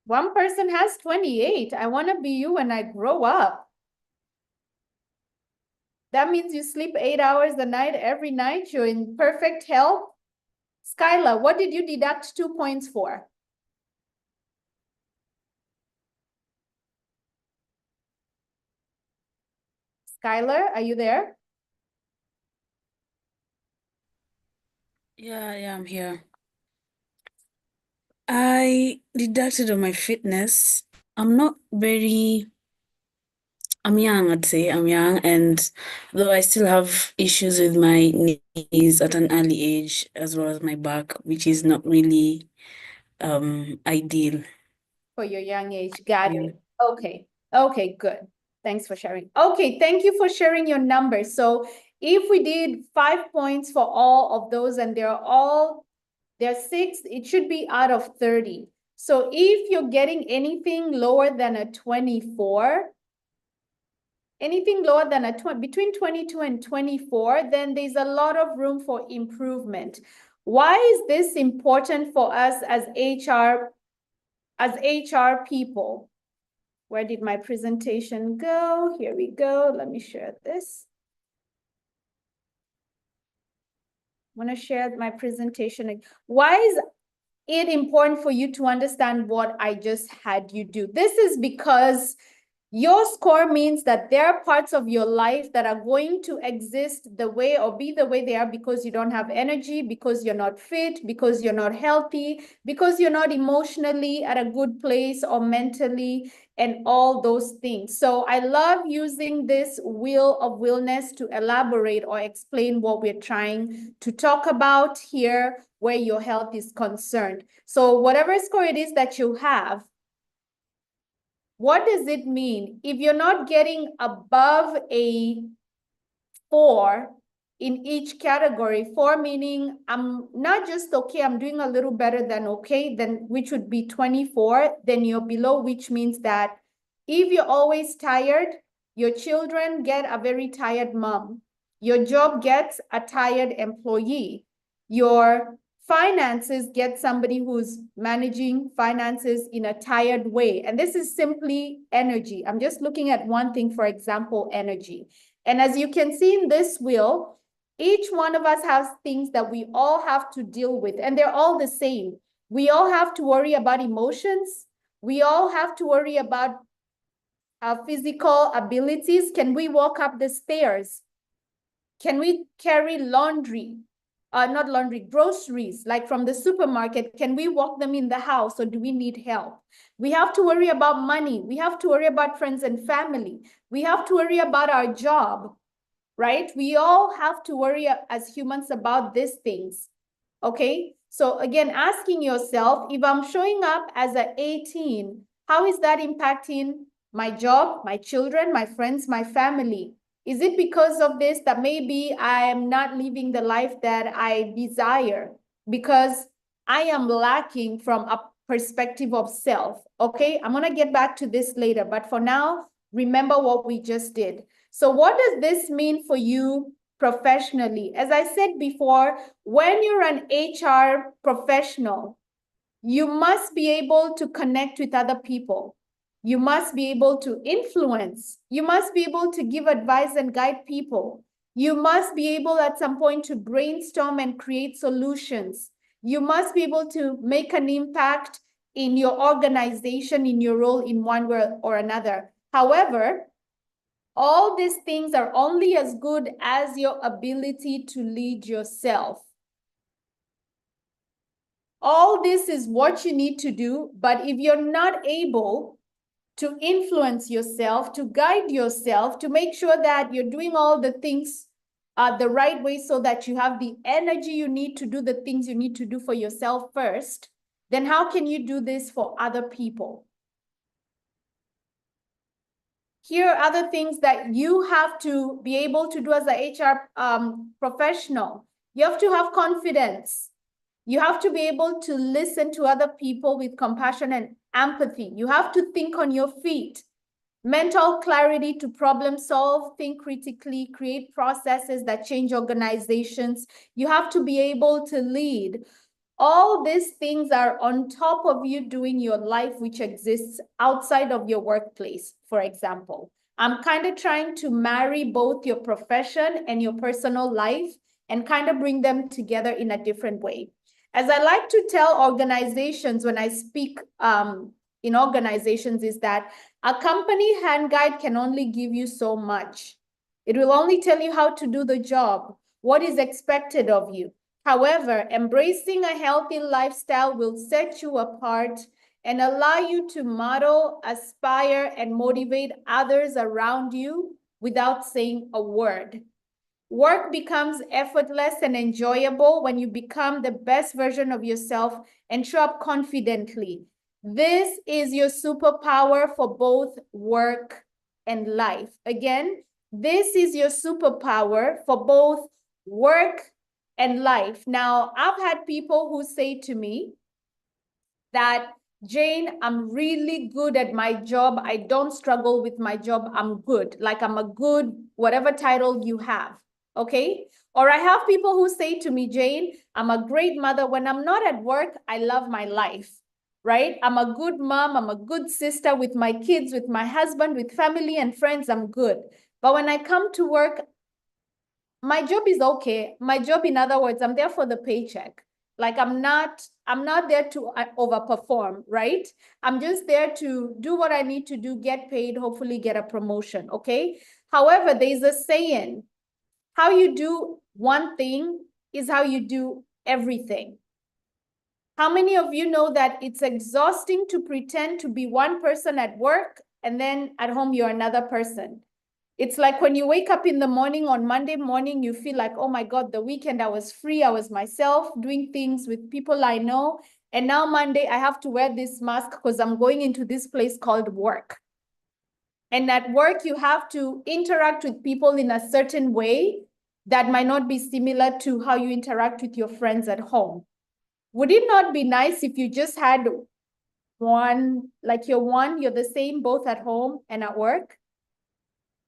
One person has 28. I want to be you when I grow up. That means you sleep 8 hours a night every night. You're in perfect health. Skylar, what did you deduct 2 points for? Skylar, are you there? Yeah, I'm here. I deducted on my fitness. I'm young, I'd say. I'm young, and though I still have issues with my knees at an early age, as well as my back, which is not really ideal. For your young age. Got Yeah. it. Okay. Okay, good. Thanks for sharing. Okay, thank you for sharing your numbers. So if we did 5 points for all of those and they're 6, it should be out of 30. So if you're getting anything lower than a 24, anything lower than between 22 and 24, then there's a lot of room for improvement. Why is this important for us as HR people? Where did my presentation go? Here we go. Let me share this. I want to share my presentation. Why is it important for you to understand what I just had you do? This is because your score means that there are parts of your life that are going to exist the way or be the way they are because you don't have energy, because you're not fit, because you're not healthy, because you're not emotionally at a good place or mentally, and all those things. So I love using this wheel of wellness to elaborate or explain what we're trying to talk about here, where your health is concerned. So whatever score it is that you have, what does it mean? If you're not getting above a 4 in each category, 4 meaning I'm not just okay, I'm doing a little better than okay, then which would be 24, then you're below, which means that if you're always tired, your children get a very tired mom. Your job gets a tired employee. Your finances get somebody who's managing finances in a tired way. And this is simply energy. I'm just looking at one thing, for example, energy. And as you can see in this wheel, each one of us has things that we all have to deal with, and they're all the same. We all have to worry about emotions. We all have to worry about our physical abilities. Can we walk up the stairs? Can we carry laundry? Not laundry, groceries, like from the supermarket? Can we walk them in the house, or do we need help? We have to worry about money. We have to worry about friends and family. We have to worry about our job, right? We all have to worry as humans about these things, okay? So again, asking yourself, if I'm showing up as an 18, how is that impacting my job, my children, my friends, my family? Is it because of this that maybe I am not living the life that I desire because I am lacking from a perspective of self? Okay, I'm gonna get back to this later, but for now, remember what we just did. So what does this mean for you professionally? As I said before, when you're an HR professional, you must be able to connect with other people. You must be able to influence. You must be able to give advice and guide people. You must be able at some point to brainstorm and create solutions. You must be able to make an impact in your organization, in your role in one way or another. However, all these things are only as good as your ability to lead yourself. All this is what you need to do, but if you're not able to influence yourself, to guide yourself, to make sure that you're doing all the things the right way so that you have the energy you need to do the things you need to do for yourself first, then how can you do this for other people? Here are other things that you have to be able to do as a HR professional. You have to have confidence. You have to be able to listen to other people with compassion and empathy. You have to think on your feet. Mental clarity to problem solve, think critically, create processes that change organizations. You have to be able to lead. All these things are on top of you doing your life, which exists outside of your workplace, for example. I'm kind of trying to marry both your profession and your personal life and kind of bring them together in a different way. As I like to tell organizations when I speak in organizations is that a company hand guide can only give you so much. It will only tell you how to do the job, what is expected of you. However, embracing a healthy lifestyle will set you apart and allow you to model, aspire, and motivate others around you without saying a word. Work becomes effortless and enjoyable when you become the best version of yourself and show up confidently. This is your superpower for both work and life. Again, this is your superpower for both work and life. Now, I've had people who say to me that, Jane, I'm really good at my job. I don't struggle with my job. I'm good. Like I'm a good, whatever title you have. Okay. Or I have people who say to me, Jane, I'm a great mother. When I'm not at work, I love my life, right? I'm a good mom. I'm a good sister with my kids, with my husband, with family and friends. I'm good. But when I come to work, my job is okay. My job, in other words, I'm there for the paycheck. Like I'm not there to overperform, right? I'm just there to do what I need to do, get paid, hopefully get a promotion, okay? However, there's a saying, how you do one thing is how you do everything. How many of you know that it's exhausting to pretend to be one person at work and then at home you're another person? It's like when you wake up in the morning on Monday morning, you feel like, oh my God, the weekend I was free. I was myself doing things with people I know. And now Monday I have to wear this mask because I'm going into this place called work. And at work, you have to interact with people in a certain way that might not be similar to how you interact with your friends at home. Would it not be nice if you just had one, like you're the same both at home and at work?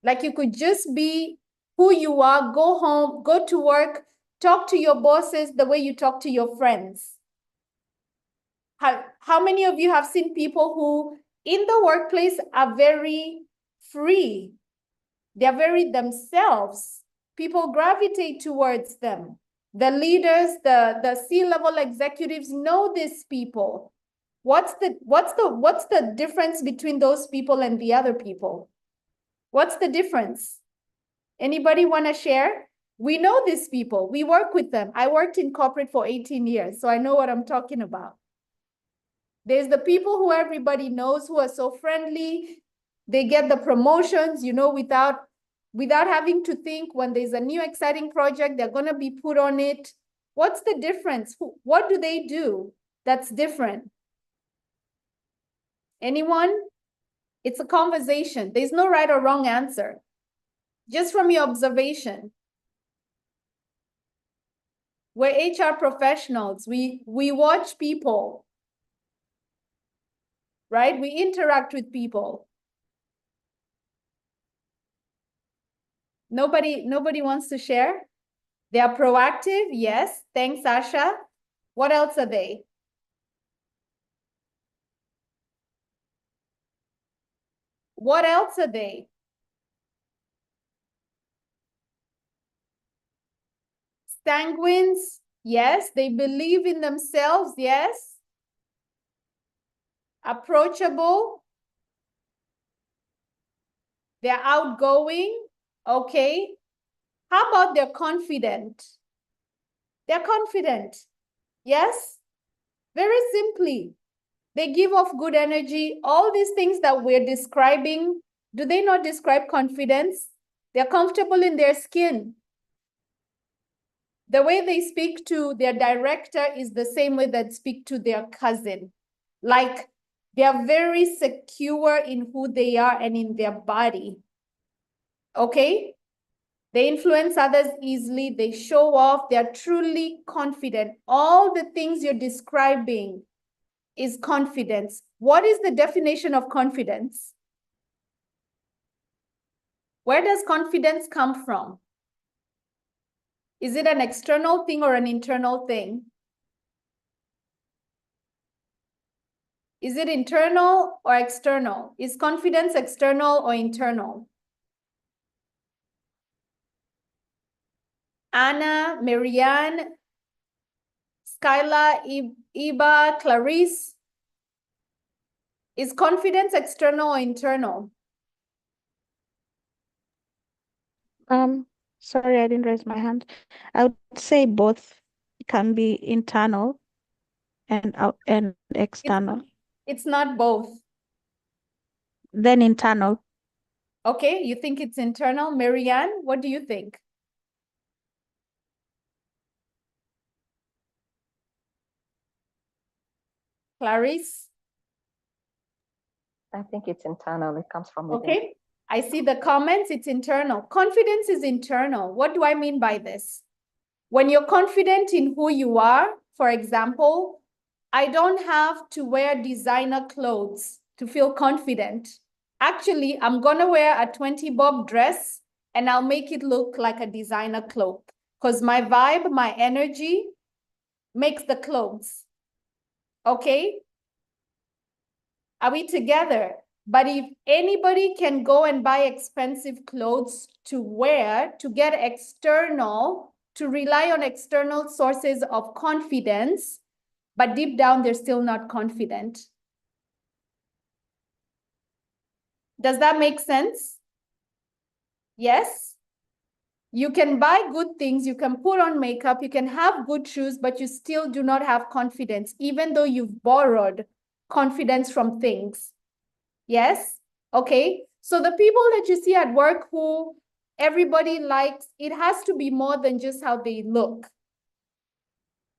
Like you could just be who you are, go home, go to work, talk to your bosses the way you talk to your friends. How many of you have seen people who in the workplace are very free? They're very themselves. People gravitate towards them. The leaders, the C-level executives know these people. What's the difference between those people and the other people? What's the difference? Anybody want to share? We know these people. We work with them. I worked in corporate for 18 years, so I know what I'm talking about. There's the people who everybody knows who are so friendly. They get the promotions, you know, without having to think. When there's a new exciting project, they're going to be put on it. What's the difference? What do they do that's different? Anyone? It's a conversation. There's no right or wrong answer. Just from your observation. We're HR professionals. We watch people, right? We interact with people. Nobody wants to share? They are proactive, yes. Thanks, Asha. What else are they? What else are they? Sanguines, yes. They believe in themselves, yes. Approachable. They're outgoing, okay. How about they're confident? They're confident, yes. Very simply, they give off good energy. All these things that we're describing, do they not describe confidence? They're comfortable in their skin. The way they speak to their director is the same way that speak to their cousin. Like, they are very secure in who they are and in their body. Okay? They influence others easily. They show off. They are truly confident. All the things you're describing is confidence. What is the definition of confidence? Where does confidence come from? Is it an external thing or an internal thing? Is it internal or external? Is confidence external or internal? Anna, Marianne, Skyla, Iba, Clarice. Is confidence external or internal? Sorry, I didn't raise my hand. I would say both can be internal and external. It's not both. Then internal. Okay, you think it's internal? Marianne, what do you think? Clarice? I think it's internal. It comes from within. Okay, I see the comments. It's internal. Confidence is internal. What do I mean by this? When you're confident in who you are, for example, I don't have to wear designer clothes to feel confident. Actually, I'm going to wear a 20 bob dress and I'll make it look like a designer cloth because my vibe, my energy makes the clothes. Okay? Are we together? But if anybody can go and buy expensive clothes to wear, to get external, to rely on external sources of confidence, but deep down, they're still not confident. Does that make sense? Yes? You can buy good things, you can put on makeup, you can have good shoes, but you still do not have confidence, even though you've borrowed confidence from things. Yes? Okay. So the people that you see at work who everybody likes, it has to be more than just how they look.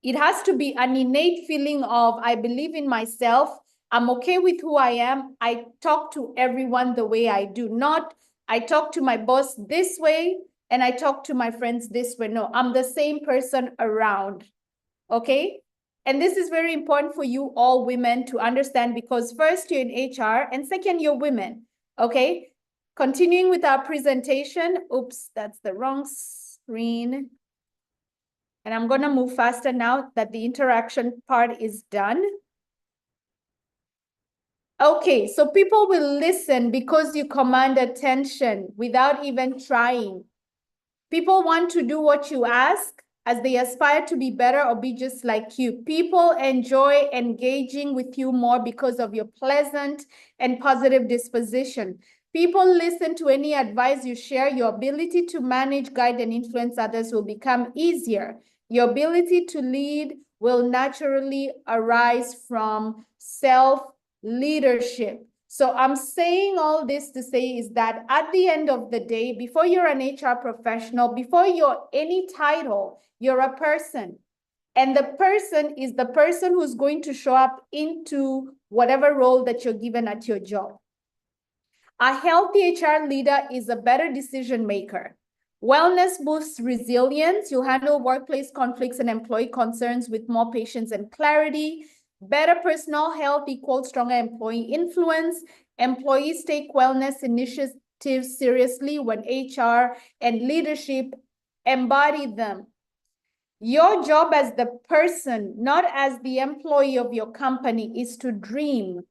It has to be an innate feeling of, I believe in myself. I'm okay with who I am. I talk to everyone the way I do. Not, I talk to my boss this way and I talk to my friends this way. No, I'm the same person around. Okay? And this is very important for you all women to understand because first you're in HR and second you're women, okay? Continuing with our presentation. Oops, that's the wrong screen. And I'm gonna move faster now that the interaction part is done. Okay, so people will listen because you command attention without even trying. People want to do what you ask as they aspire to be better or be just like you. People enjoy engaging with you more because of your pleasant and positive disposition. People listen to any advice you share. Your ability to manage, guide, and influence others will become easier. Your ability to lead will naturally arise from self-leadership. So I'm saying all this to say is that at the end of the day, before you're an HR professional, before you're any title, you're a person. And the person is the person who's going to show up into whatever role that you're given at your job. A healthy HR leader is a better decision maker. Wellness boosts resilience. You handle workplace conflicts and employee concerns with more patience and clarity. Better personal health equals stronger employee influence. Employees take wellness initiatives seriously when HR and leadership embody them. Your job as the person, not as the employee of your company, is to dream.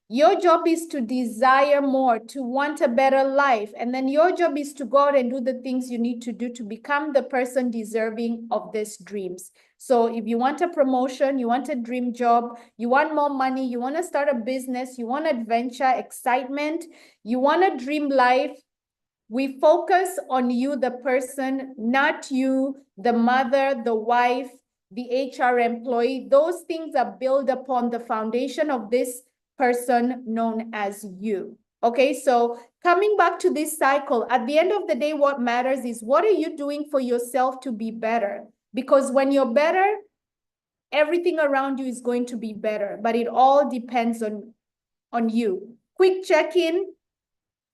Your job is to desire more, to want a better life. And then your job is to go out and do the things you need to do to become the person deserving of these dreams. So if you want a promotion, you want a dream job, you want more money, you want to start a business, you want adventure, excitement, you want a dream life, we focus on you, the person, not you, the mother, the wife, the HR employee. Those things are built upon the foundation of this person known as you. Okay, so coming back to this cycle, at the end of the day, what matters is what are you doing for yourself to be better? Because when you're better, everything around you is going to be better, but it all depends on you. Quick check-in.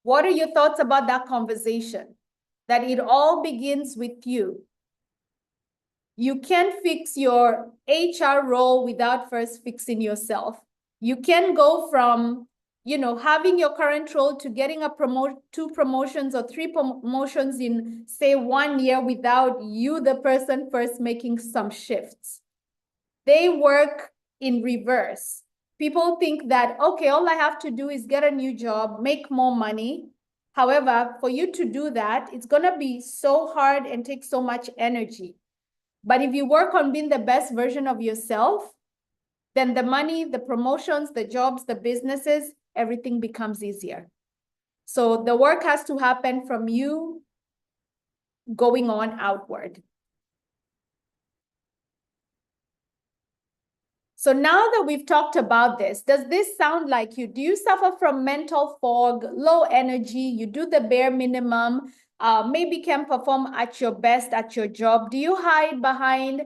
What are your thoughts about that conversation? That it all begins with you. You can't fix your HR role without first fixing yourself. You can go from, having your current role to getting two promotions or three promotions in, say, 1 year without you, the person, first making some shifts. They work in reverse. People think that, okay, all I have to do is get a new job, make more money. However, for you to do that, it's going to be so hard and take so much energy. But if you work on being the best version of yourself, then the money, the promotions, the jobs, the businesses, everything becomes easier. So the work has to happen from you going on outward. So now that we've talked about this, does this sound like you? Do you suffer from mental fog, low energy? You do the bare minimum, maybe can perform at your best at your job? Do you hide behind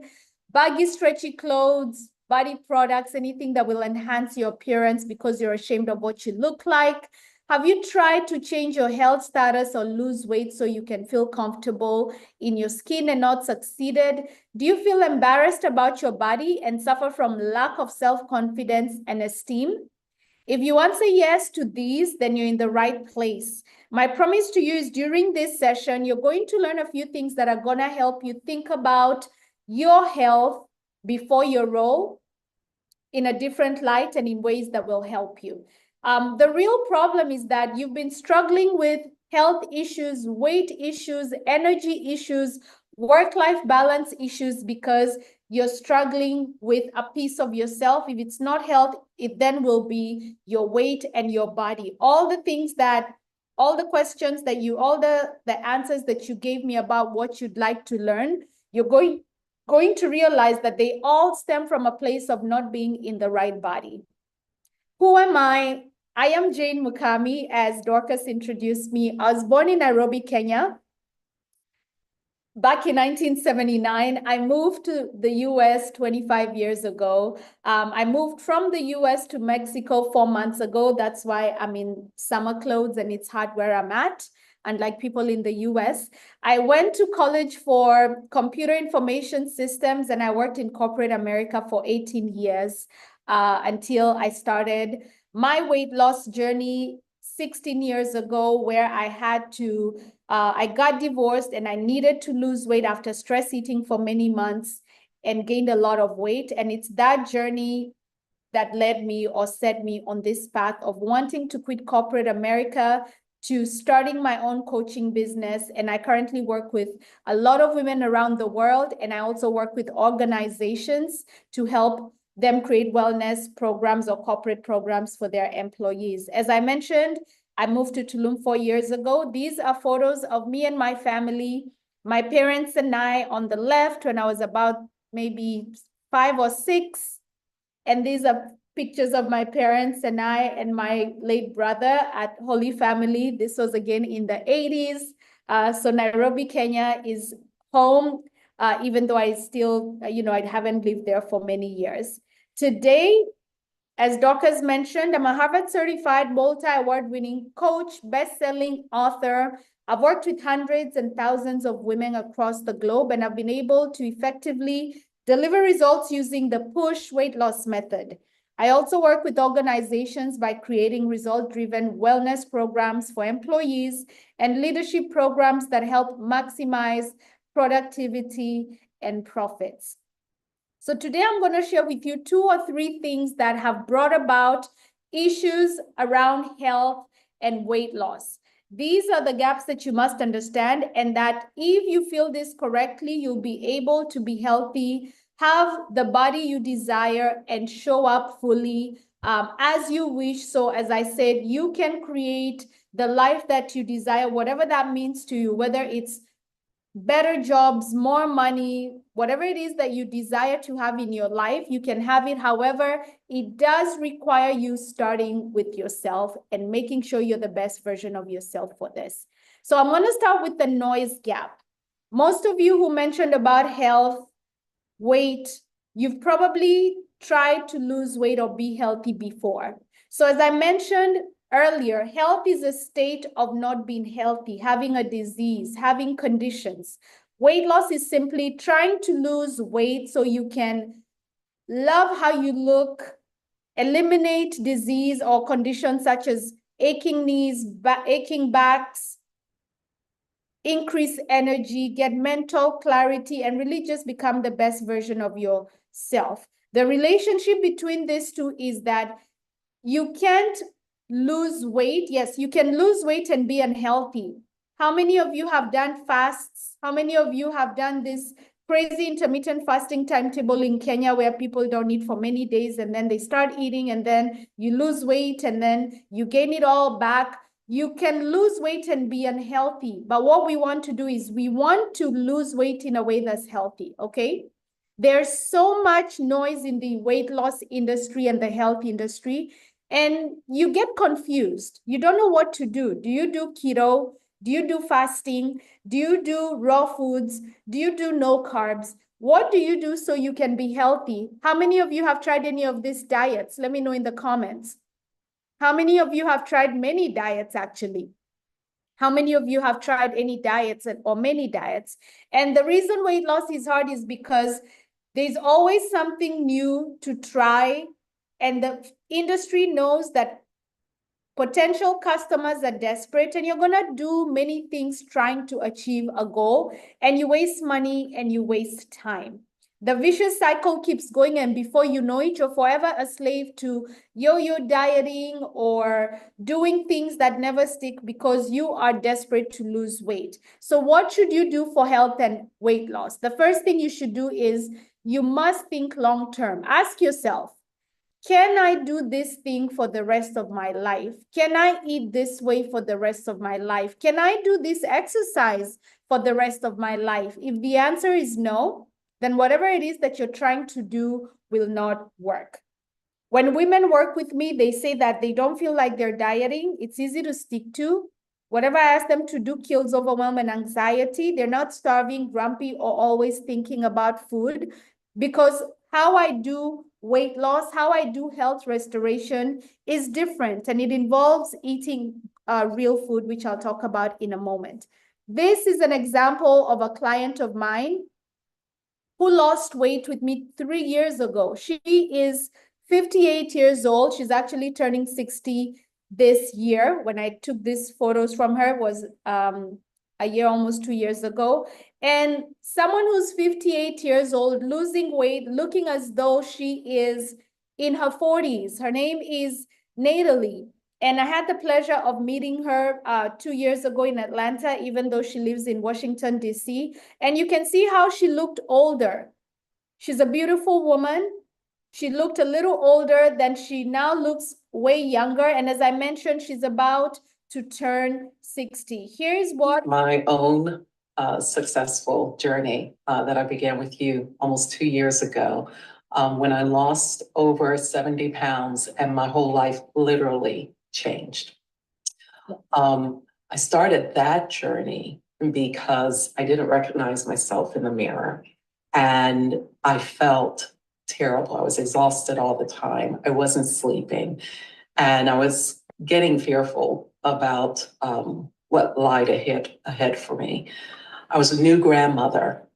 baggy, stretchy clothes, body products, anything that will enhance your appearance because you're ashamed of what you look like? Have you tried to change your health status or lose weight so you can feel comfortable in your skin and not succeeded? Do you feel embarrassed about your body and suffer from lack of self-confidence and esteem? If you answer yes to these, then you're in the right place. My promise to you is during this session, you're going to learn a few things that are going to help you think about your health before your role in a different light and in ways that will help you. The real problem is that you've been struggling with health issues, weight issues, energy issues, work-life balance issues because you're struggling with a piece of yourself. If it's not health, it then will be your weight and your body. All the things that, all the questions that you, all the answers that you gave me about what you'd like to learn, you're going to realize that they all stem from a place of not being in the right body. Who am I? I am Jane Mukami, as Dorcas introduced me. I was born in Nairobi, Kenya. Back in 1979, I moved to the US 25 years ago. I moved from the US to Mexico 4 months ago. That's why I'm in summer clothes and it's hot where I'm at, unlike people in the US. I went to college for computer information systems and I worked in corporate America for 18 years until I started my weight loss journey 16 years ago, where I had to, I got divorced and I needed to lose weight after stress eating for many months and gained a lot of weight. And it's that journey that led me or set me on this path of wanting to quit corporate America to starting my own coaching business. And I currently work with a lot of women around the world. And I also work with organizations to help them create wellness programs or corporate programs for their employees. As I mentioned, I moved to Tulum 4 years ago. These are photos of me and my family, my parents and I on the left when I was about maybe 5 or 6. And these are pictures of my parents and I and my late brother at Holy Family. This was again in the 80s. So Nairobi, Kenya is home, even though I still, I haven't lived there for many years. Today, as Dorcas mentioned, I'm a Harvard certified multi-award winning coach, best-selling author. I've worked with hundreds and thousands of women across the globe, and I've been able to effectively deliver results using the PUSH weight loss method. I also work with organizations by creating result-driven wellness programs for employees and leadership programs that help maximize productivity and profits. So today I'm going to share with you 2 or 3 things that have brought about issues around health and weight loss. These are the gaps that you must understand, and that if you feel this correctly, you'll be able to be healthy, have the body you desire, and show up fully as you wish. So as I said, you can create the life that you desire, whatever that means to you, whether it's better jobs, more money, whatever it is that you desire to have in your life, you can have it. However, it does require you starting with yourself and making sure you're the best version of yourself for this. So I'm going to start with the noise gap. Most of you who mentioned about health, weight, you've probably tried to lose weight or be healthy before. So as I mentioned earlier, health is a state of not being healthy, having a disease, having conditions. Weight loss is simply trying to lose weight so you can love how you look, eliminate disease or conditions such as aching knees, aching backs, increase energy, get mental clarity, and really just become the best version of yourself. The relationship between these two is that you can't lose weight. Yes, you can lose weight and be unhealthy. How many of you have done fasts? How many of you have done this crazy intermittent fasting timetable in Kenya where people don't eat for many days and then they start eating and then you lose weight and then you gain it all back? You can lose weight and be unhealthy. But what we want to do is we want to lose weight in a way that's healthy, okay? There's so much noise in the weight loss industry and the health industry, and you get confused. You don't know what to do. Do you do keto? Do you do fasting? Do you do raw foods? Do you do no carbs? What do you do so you can be healthy? How many of you have tried any of these diets? Let me know in the comments. How many of you have tried many diets actually? How many of you have tried any diets or many diets? And the reason weight loss is hard is because there's always something new to try. And the industry knows that potential customers are desperate and you're going to do many things trying to achieve a goal, and you waste money and you waste time. The vicious cycle keeps going, and before you know it, you're forever a slave to yo-yo dieting or doing things that never stick because you are desperate to lose weight. So what should you do for health and weight loss? The first thing you should do is you must think long-term. Ask yourself, can I do this thing for the rest of my life? Can I eat this way for the rest of my life? Can I do this exercise for the rest of my life? If the answer is no, then whatever it is that you're trying to do will not work. When women work with me, they say that they don't feel like they're dieting. It's easy to stick to. Whatever I ask them to do kills overwhelm and anxiety. They're not starving, grumpy, or always thinking about food, because how I do weight loss, how I do health restoration is different, and it involves eating real food, which I'll talk about in a moment. This is an example of a client of mine who lost weight with me 3 years ago. She is 58 years old. She's actually turning 60 this year. When I took these photos from her was a year, almost 2 years ago. And someone who's 58 years old, losing weight, looking as though she is in her 40s. Her name is Natalie. And I had the pleasure of meeting her 2 years ago in Atlanta, even though she lives in Washington, D.C. And you can see how she looked older. She's a beautiful woman. She looked a little older than she now looks way younger. And as I mentioned, she's about to turn 60. Here's what my own successful journey that I began with you almost 2 years ago, when I lost over 70 pounds and my whole life literally changed. I started that journey because I didn't recognize myself in the mirror and I felt terrible. I was exhausted all the time. I wasn't sleeping and I was getting fearful about what lied ahead for me. I was a new grandmother.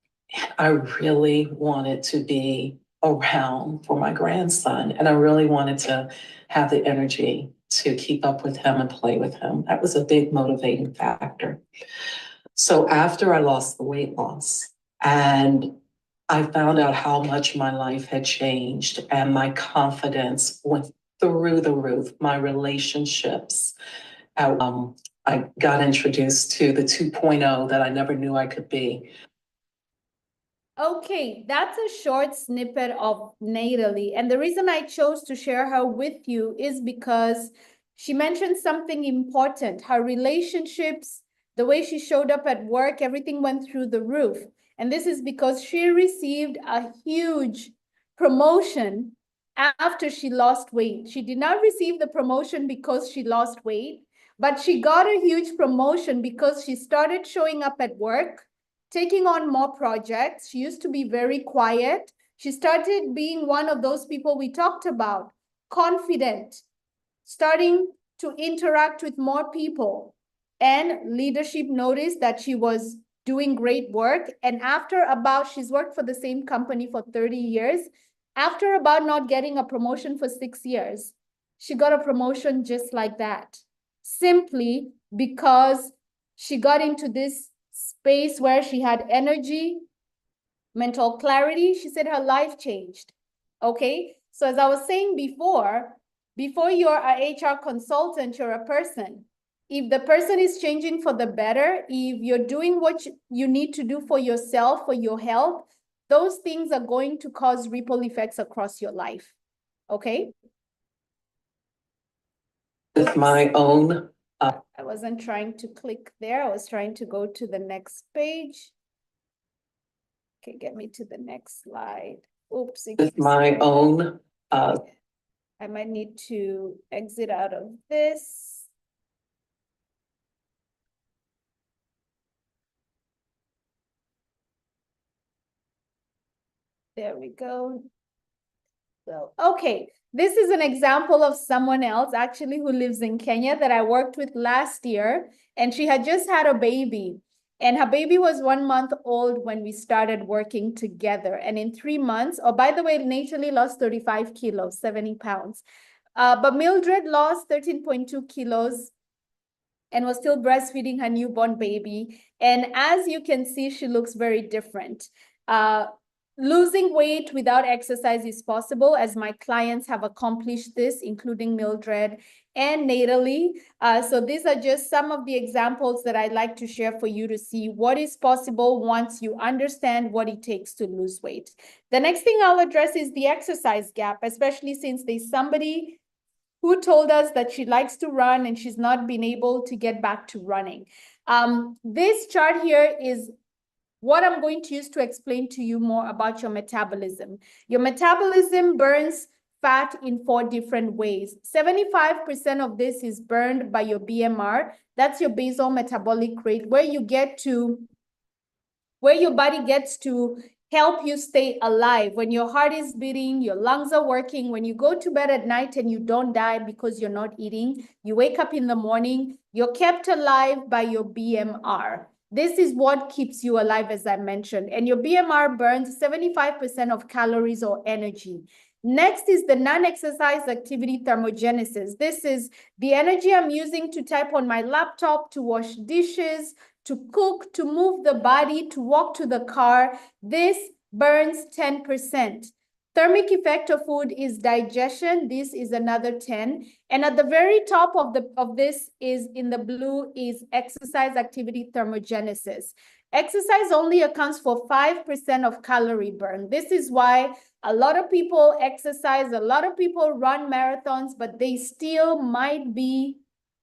I really wanted to be around for my grandson, and I really wanted to have the energy to keep up with him and play with him. That was a big motivating factor. So after I lost the weight loss and I found out how much my life had changed and my confidence went through the roof, my relationships, I got introduced to the 2.0 that I never knew I could be. Okay, that's a short snippet of Natalie. And the reason I chose to share her with you is because she mentioned something important. Her relationships, the way she showed up at work, everything went through the roof. And this is because she received a huge promotion after she lost weight. She did not receive the promotion because she lost weight, but she got a huge promotion because she started showing up at work, taking on more projects. She used to be very quiet. She started being one of those people we talked about, confident, starting to interact with more people. And leadership noticed that she was doing great work. And she's worked for the same company for 30 years. After about not getting a promotion for 6 years, she got a promotion just like that, simply because she got into this space where she had energy, mental clarity. She said her life changed. Okay, so as I was saying before you're a HR consultant, you're a person. If the person is changing for the better, if you're doing what you need to do for yourself, for your health, those things are going to cause ripple effects across your life. Okay? With my own I wasn't trying to click there. I was trying to go to the next page. Okay, get me to the next slide. Oops. with my own I might need to exit out of this. There we go. So, okay, this is an example of someone else actually who lives in Kenya that I worked with last year, and she had just had a baby. And her baby was 1 month old when we started working together. And in 3 months, oh, by the way, Natalie lost 35 kilos, 70 pounds. But Mildred lost 13.2 kilos and was still breastfeeding her newborn baby. And as you can see, she looks very different. Losing weight without exercise is possible, as my clients have accomplished this, including Mildred and Natalie. So these are just some of the examples that I'd like to share for you to see what is possible once you understand what it takes to lose weight. The next thing I'll address is the exercise gap, especially since there's somebody who told us that she likes to run and she's not been able to get back to running. This chart here is what I'm going to use to explain to you more about your metabolism. Your metabolism burns fat in 4 different ways. 75% of this is burned by your BMR. That's your basal metabolic rate, where your body gets to help you stay alive. When your heart is beating, your lungs are working. When you go to bed at night and you don't die because you're not eating, you wake up in the morning, you're kept alive by your BMR. This is what keeps you alive, as I mentioned. And your BMR burns 75% of calories or energy. Next is the non-exercise activity thermogenesis. This is the energy I'm using to type on my laptop, to wash dishes, to cook, to move the body, to walk to the car. This burns 10%. Thermic effect of food is digestion. This is another 10. And at the very top of this is in the blue is exercise activity thermogenesis. Exercise only accounts for 5% of calorie burn. This is why a lot of people exercise, a lot of people run marathons, but they still might be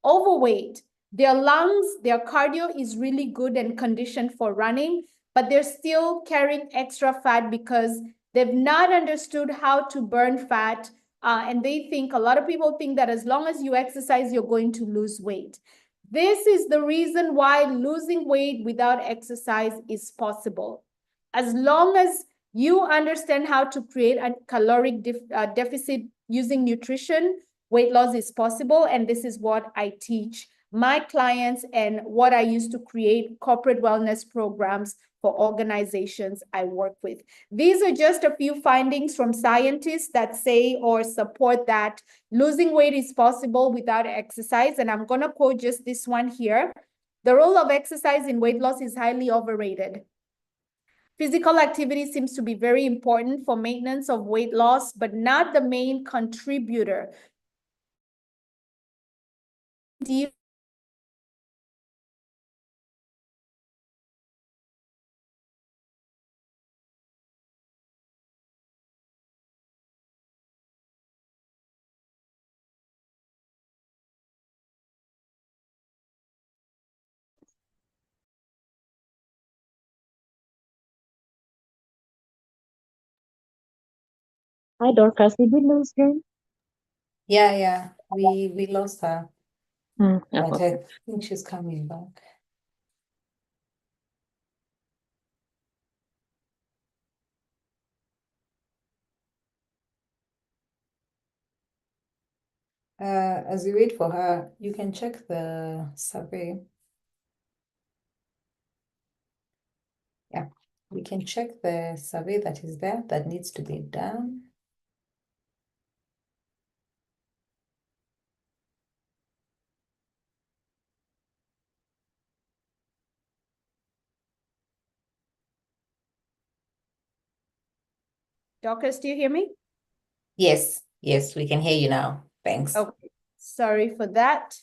overweight. Their lungs, their cardio is really good and conditioned for running, but they're still carrying extra fat because they've not understood how to burn fat. And they think, a lot of people think that as long as you exercise, you're going to lose weight. This is the reason why losing weight without exercise is possible. As long as you understand how to create a caloric deficit using nutrition, weight loss is possible. And this is what I teach my clients and what I used to create corporate wellness programs for organizations I work with. These are just a few findings from scientists that say or support that losing weight is possible without exercise. And I'm going to quote just this one here. The role of exercise in weight loss is highly overrated. Physical activity seems to be very important for maintenance of weight loss, but not the main contributor. Hi, Dorcas. Did we lose Jane? Yeah, we lost her, but Okay. I think she's coming back. As we wait for her, you can check the survey. Yeah, we can check the survey that is there that needs to be done. Dorcas, do you hear me? Yes, we can hear you now. Thanks. Okay, sorry for that.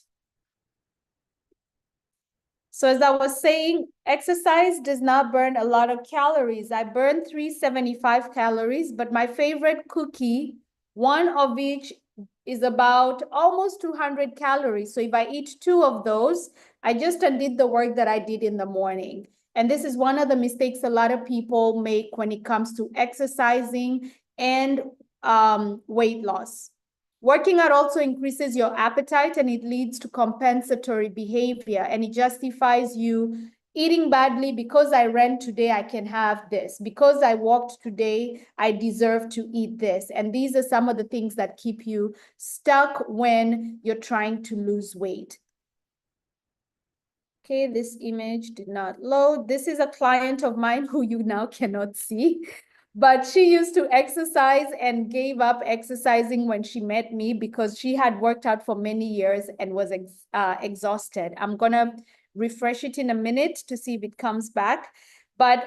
So as I was saying, exercise does not burn a lot of calories. I burn 375 calories, but my favorite cookie, one of which is about almost 200 calories. So if I eat 2 of those, I just undid the work that I did in the morning. And this is one of the mistakes a lot of people make when it comes to exercising and weight loss. Working out also increases your appetite and it leads to compensatory behavior, and it justifies you eating badly. Because I ran today, I can have this. Because I walked today, I deserve to eat this. And these are some of the things that keep you stuck when you're trying to lose weight. Okay, this image did not load. This is a client of mine who you now cannot see. But she used to exercise and gave up exercising when she met me because she had worked out for many years and was exhausted. I'm going to refresh it in a minute to see if it comes back. But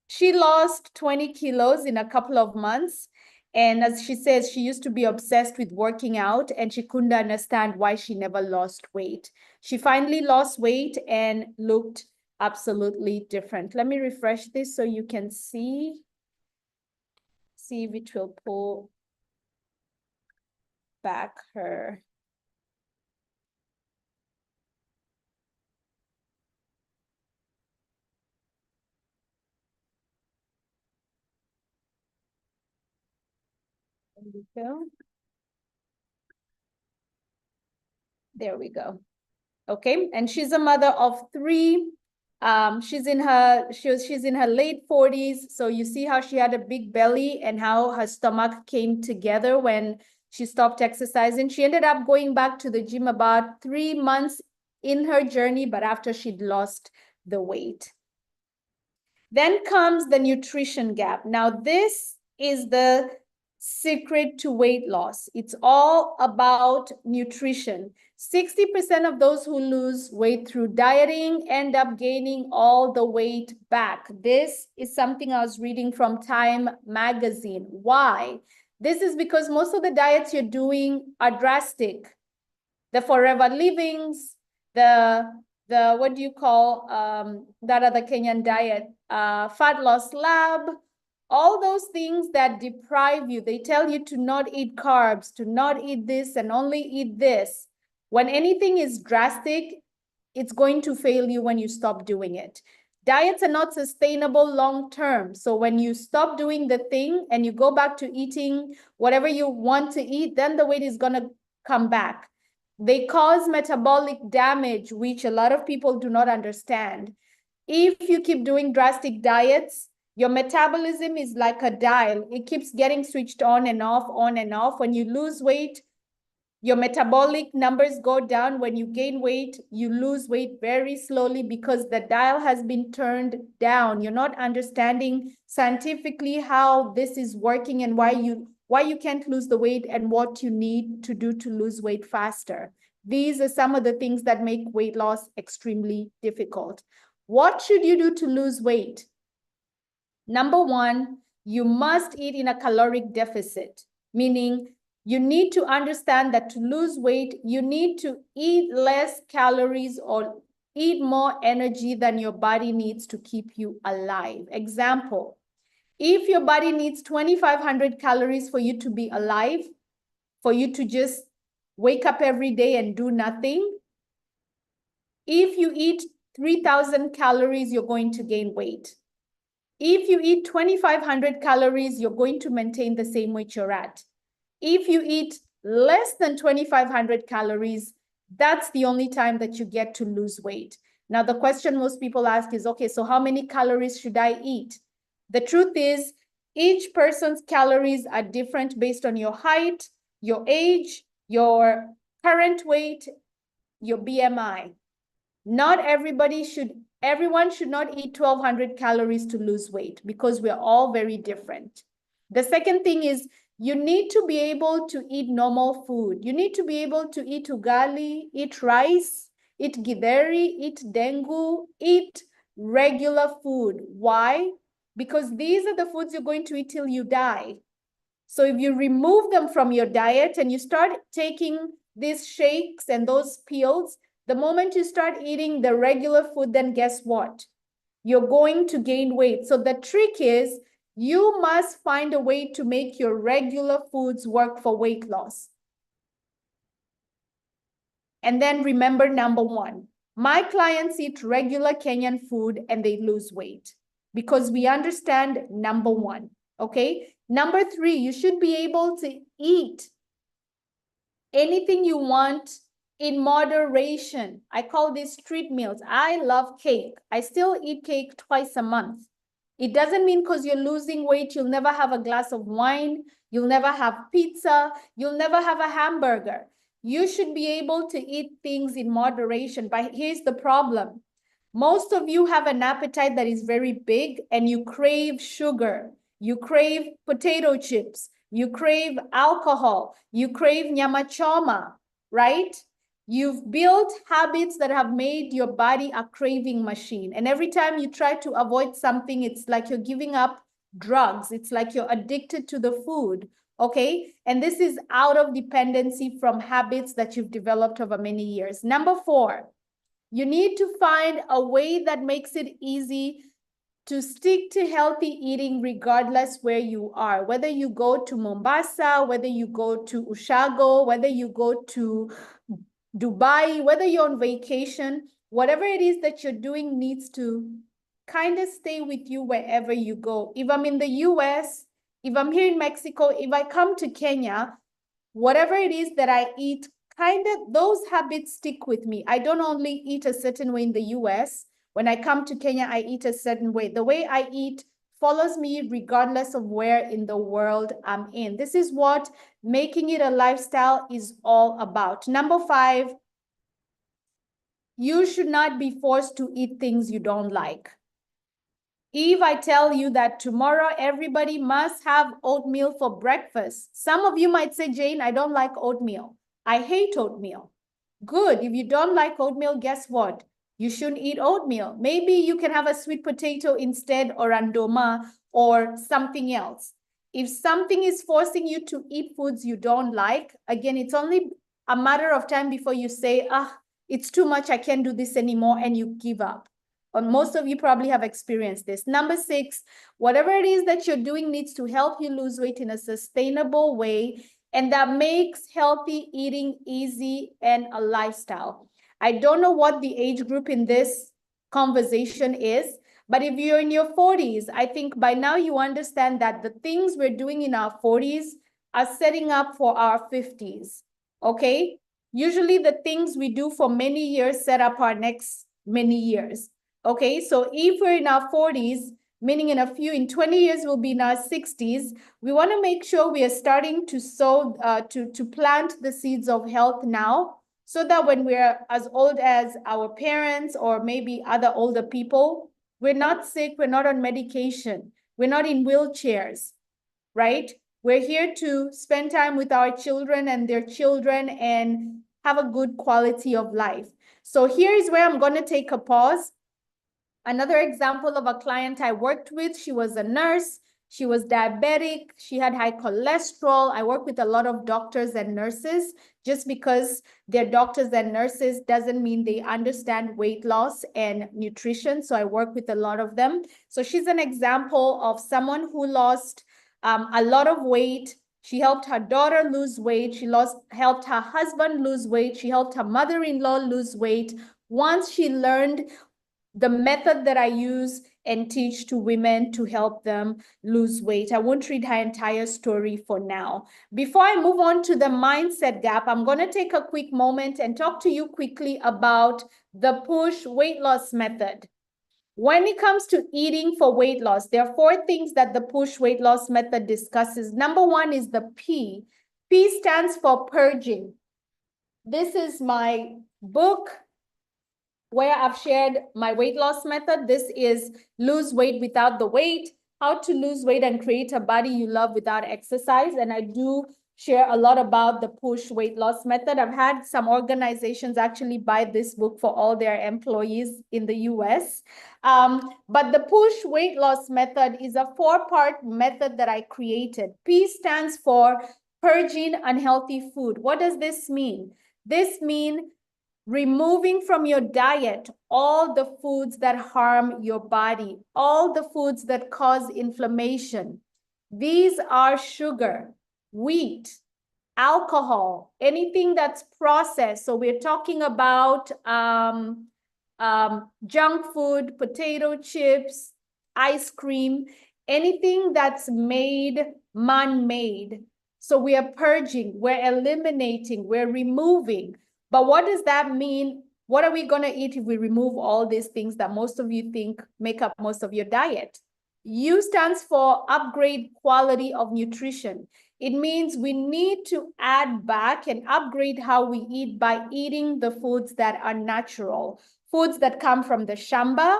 she lost 20 kilos in a couple of months. And as she says, she used to be obsessed with working out and she couldn't understand why she never lost weight. She finally lost weight and looked absolutely different. Let me refresh this so you can see if it will pull back her. There we go. There we go. Okay, and she's a mother of 3. She's in her late 40s. So you see how she had a big belly and how her stomach came together when she stopped exercising. She ended up going back to the gym about 3 months in her journey, but after she'd lost the weight. Then comes the nutrition gap. Now, this is the secret to weight loss. It's all about nutrition. 60% of those who lose weight through dieting end up gaining all the weight back. This is something I was reading from Time magazine. Why? This is because most of the diets you're doing are drastic. The Forever Livings, the what do you call that other Kenyan diet? Fat Loss Lab, all those things that deprive you. They tell you to not eat carbs, to not eat this and only eat this. When anything is drastic, it's going to fail you when you stop doing it. Diets are not sustainable long term. So when you stop doing the thing and you go back to eating whatever you want to eat, then the weight is going to come back. They cause metabolic damage, which a lot of people do not understand. If you keep doing drastic diets, your metabolism is like a dial. It keeps getting switched on and off, on and off. When you lose weight, your metabolic numbers go down. When you gain weight, you lose weight very slowly because the dial has been turned down. You're not understanding scientifically how this is working and why you can't lose the weight and what you need to do to lose weight faster. These are some of the things that make weight loss extremely difficult. What should you do to lose weight? Number one, you must eat in a caloric deficit, meaning you need to understand that to lose weight, you need to eat less calories or eat more energy than your body needs to keep you alive. Example, if your body needs 2,500 calories for you to be alive, for you to just wake up every day and do nothing, if you eat 3,000 calories, you're going to gain weight. If you eat 2,500 calories, you're going to maintain the same weight you're at. If you eat less than 2,500 calories, that's the only time that you get to lose weight. Now, the question most people ask is, okay, so how many calories should I eat? The truth is, each person's calories are different based on your height, your age, your current weight, your BMI. Not everyone should not eat 1,200 calories to lose weight because we're all very different. The second thing is you need to be able to eat normal food. You need to be able to eat ugali, eat rice, eat githeri, eat dengu, eat regular food. Why? Because these are the foods you're going to eat till you die. So if you remove them from your diet and you start taking these shakes and those pills, the moment you start eating the regular food, then guess what? You're going to gain weight. So the trick is you must find a way to make your regular foods work for weight loss. And then remember number one, my clients eat regular Kenyan food and they lose weight because we understand number one, okay? Number three, you should be able to eat anything you want in moderation. I call these treat meals. I love cake. I still eat cake twice a month. It doesn't mean because you're losing weight, you'll never have a glass of wine, you'll never have pizza, you'll never have a hamburger. You should be able to eat things in moderation. But here's the problem. Most of you have an appetite that is very big and you crave sugar. You crave potato chips. You crave alcohol. You crave nyama choma, right? You've built habits that have made your body a craving machine. And every time you try to avoid something, it's like you're giving up drugs. It's like you're addicted to the food, okay? And this is out of dependency from habits that you've developed over many years. Number four, you need to find a way that makes it easy to stick to healthy eating regardless where you are. Whether you go to Mombasa, whether you go to Ushago, whether you go to Dubai, whether you're on vacation, whatever it is that you're doing needs to kind of stay with you wherever you go. If I'm in the US, if I'm here in Mexico, if I come to Kenya, whatever it is that I eat, kind of those habits stick with me. I don't only eat a certain way in the US. When I come to Kenya, I eat a certain way. The way I eat follows me regardless of where in the world I'm in. This is what making it a lifestyle is all about. Number five, you should not be forced to eat things you don't like. If I tell you that tomorrow everybody must have oatmeal for breakfast, some of you might say, Jane, I don't like oatmeal. I hate oatmeal. Good. If you don't like oatmeal, guess what? You shouldn't eat oatmeal. Maybe you can have a sweet potato instead, or andoma, or something else. If something is forcing you to eat foods you don't like, again, it's only a matter of time before you say, it's too much, I can't do this anymore, and you give up. Or most of you probably have experienced this. Number 6, whatever it is that you're doing needs to help you lose weight in a sustainable way, and that makes healthy eating easy and a lifestyle. I don't know what the age group in this conversation is, but if you're in your 40s, I think by now you understand that the things we're doing in our 40s are setting up for our 50s, okay? Usually the things we do for many years set up our next many years, okay? So if we're in our 40s, meaning in 20 years, we'll be in our 60s, we want to make sure we are starting to sow, to plant the seeds of health now, so that when we're as old as our parents or maybe other older people, we're not sick, we're not on medication, we're not in wheelchairs, right? We're here to spend time with our children and their children and have a good quality of life. So here is where I'm going to take a pause. Another example of a client I worked with, she was a nurse, she was diabetic, she had high cholesterol. I work with a lot of doctors and nurses. Just because they're doctors and nurses doesn't mean they understand weight loss and nutrition. So I work with a lot of them. So she's an example of someone who lost a lot of weight. She helped her daughter lose weight. She helped her husband lose weight. She helped her mother-in-law lose weight. Once she learned the method that I use and teach to women to help them lose weight. I won't read her entire story for now. Before I move on to the mindset gap, I'm going to take a quick moment and talk to you quickly about the push weight loss method. When it comes to eating for weight loss, there are 4 things that the push weight loss method discusses. Number 1 is the P. P stands for purging. This is my book where I've shared my weight loss method. This is Lose Weight Without the Weight, how to lose weight and create a body you love without exercise. And I do share a lot about the push weight loss method. I've had some organizations actually buy this book for all their employees in the US. But the push weight loss method is a 4-part method that I created. P stands for purging unhealthy food. What does this mean? This means removing from your diet all the foods that harm your body, all the foods that cause inflammation. These are sugar, wheat, alcohol, anything that's processed. So we're talking about junk food, potato chips, ice cream, anything that's made man-made. So we are purging, we're eliminating, we're removing. But what does that mean? What are we going to eat if we remove all these things that most of you think make up most of your diet? U stands for upgrade quality of nutrition. It means we need to add back and upgrade how we eat by eating the foods that are natural, foods that come from the shamba,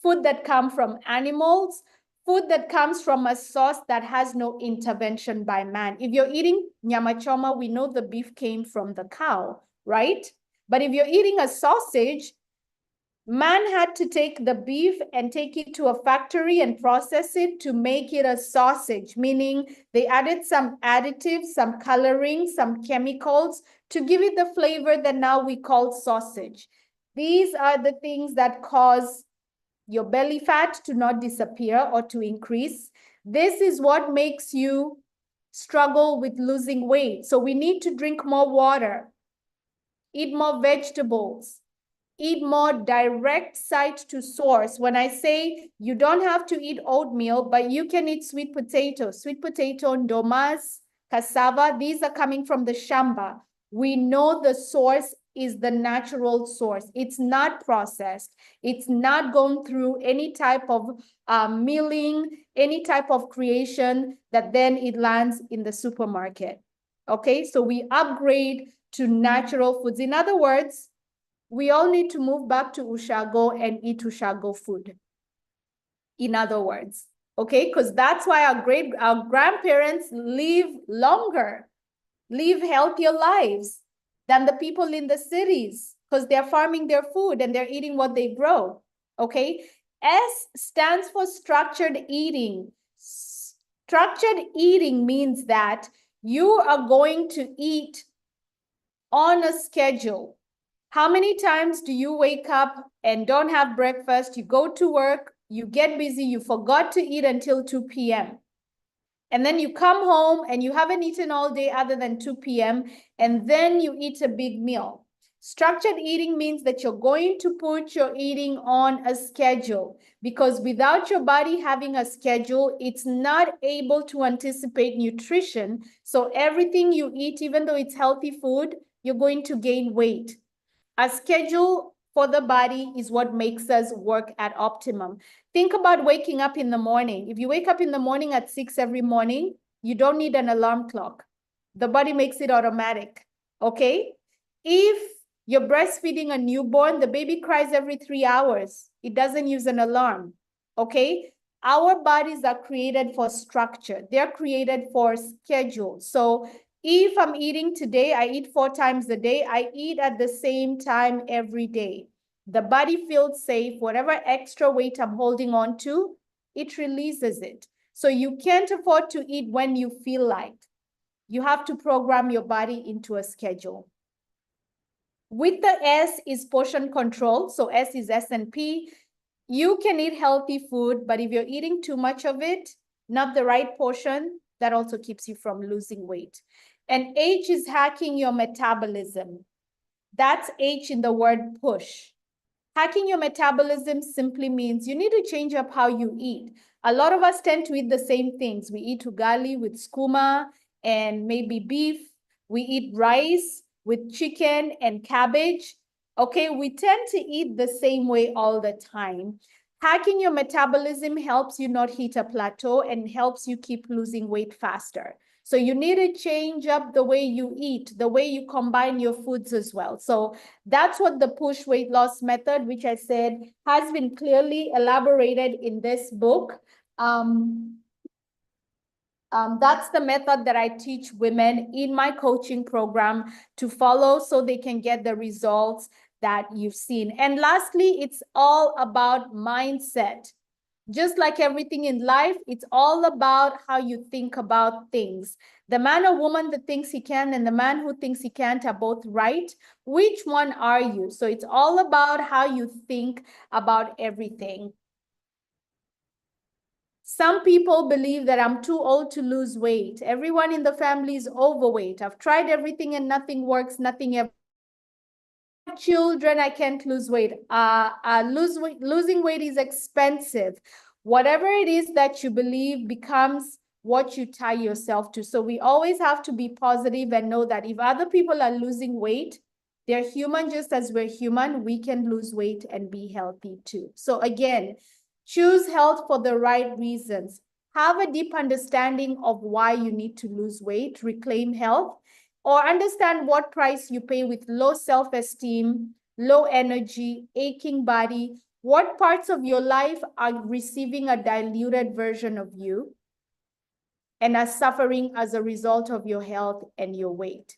food that come from animals, food that comes from a source that has no intervention by man. If you're eating nyama choma, we know the beef came from the cow, right? But if you're eating a sausage, man had to take the beef and take it to a factory and process it to make it a sausage, meaning they added some additives, some coloring, some chemicals to give it the flavor that now we call sausage. These are the things that cause your belly fat to not disappear or to increase. This is what makes you struggle with losing weight. So we need to drink more water, eat more vegetables, eat more direct site to source. When I say you don't have to eat oatmeal, but you can eat sweet potato, ndomas, cassava, these are coming from the shamba. We know the source is the natural source. It's not processed. It's not going through any type of milling, any type of creation that then it lands in the supermarket. Okay, so we upgrade to natural foods. In other words, we all need to move back to Ushago and eat Ushago food. in other words, okay? Because that's why our grandparents live longer, live healthier lives than the people in the cities, because they're farming their food and they're eating what they grow, okay? S stands for structured eating. Structured eating means that you are going to eat on a schedule. How many times do you wake up and don't have breakfast? You go to work, you get busy, you forgot to eat until 2 p.m. And then you come home and you haven't eaten all day other than 2 p.m. and then you eat a big meal. Structured eating means that you're going to put your eating on a schedule, because without your body having a schedule, it's not able to anticipate nutrition. So everything you eat, even though it's healthy food, you're going to gain weight. A schedule for the body is what makes us work at optimum. Think about waking up in the morning. If you wake up in the morning at 6 every morning, you don't need an alarm clock. The body makes it automatic, okay? If you're breastfeeding a newborn, the baby cries every 3 hours. It doesn't use an alarm, okay? Our bodies are created for structure. They're created for schedule. So if I'm eating today, I eat 4 times a day. I eat at the same time every day. The body feels safe. Whatever extra weight I'm holding on to, it releases it. So you can't afford to eat when you feel like. You have to program your body into a schedule. With the S is portion control. So S is S&P. You can eat healthy food, but if you're eating too much of it, not the right portion, that also keeps you from losing weight. And H is hacking your metabolism. That's H in the word push. Hacking your metabolism simply means you need to change up how you eat. A lot of us tend to eat the same things. We eat ugali with skuma and maybe beef. We eat rice with chicken and cabbage. Okay, we tend to eat the same way all the time. Hacking your metabolism helps you not hit a plateau and helps you keep losing weight faster. So you need to change up the way you eat, the way you combine your foods as well. So that's what the push weight loss method, which I said has been clearly elaborated in this book. That's the method that I teach women in my coaching program to follow so they can get the results that you've seen. And lastly, it's all about mindset. Just like everything in life, it's all about how you think about things. The man or woman that thinks he can and the man who thinks he can't are both right. Which one are you? So it's all about how you think about everything. Some people believe that I'm too old to lose weight. Everyone in the family is overweight. I've tried everything and nothing works, nothing ever. Children, I can't lose weight. Losing weight is expensive. Whatever it is that you believe becomes what you tie yourself to. So we always have to be positive and know that if other people are losing weight, they're human just as we're human. We can lose weight and be healthy too. So again, choose health for the right reasons. Have a deep understanding of why you need to lose weight, reclaim health, or understand what price you pay with low self-esteem, low energy, aching body. What parts of your life are receiving a diluted version of you and are suffering as a result of your health and your weight?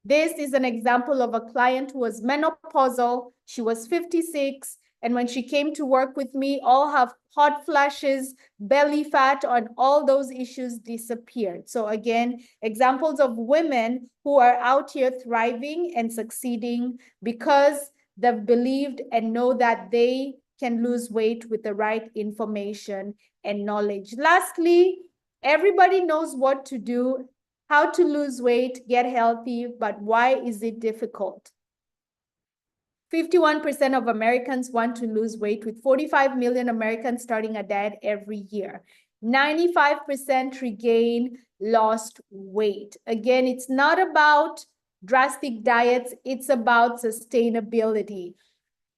This is an example of a client who was menopausal. She was 56. And when she came to work with me, all her hot flashes, belly fat, and all those issues disappeared. So again, examples of women who are out here thriving and succeeding because they've believed and know that they can lose weight with the right information and knowledge. Lastly, everybody knows what to do, how to lose weight, get healthy, but why is it difficult? 51% of Americans want to lose weight, with 45 million Americans starting a diet every year. 95% regain lost weight. Again, it's not about drastic diets, it's about sustainability.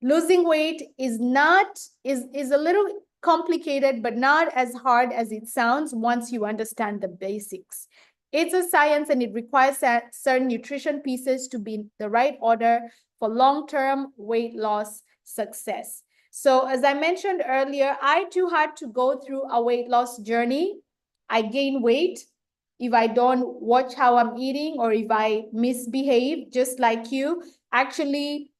Losing weight is a little complicated, but not as hard as it sounds once you understand the basics. It's a science and it requires certain nutrition pieces to be in the right order for long-term weight loss success. So as I mentioned earlier, I too had to go through a weight loss journey. I gain weight if I don't watch how I'm eating or if I misbehave, just like you. Actually,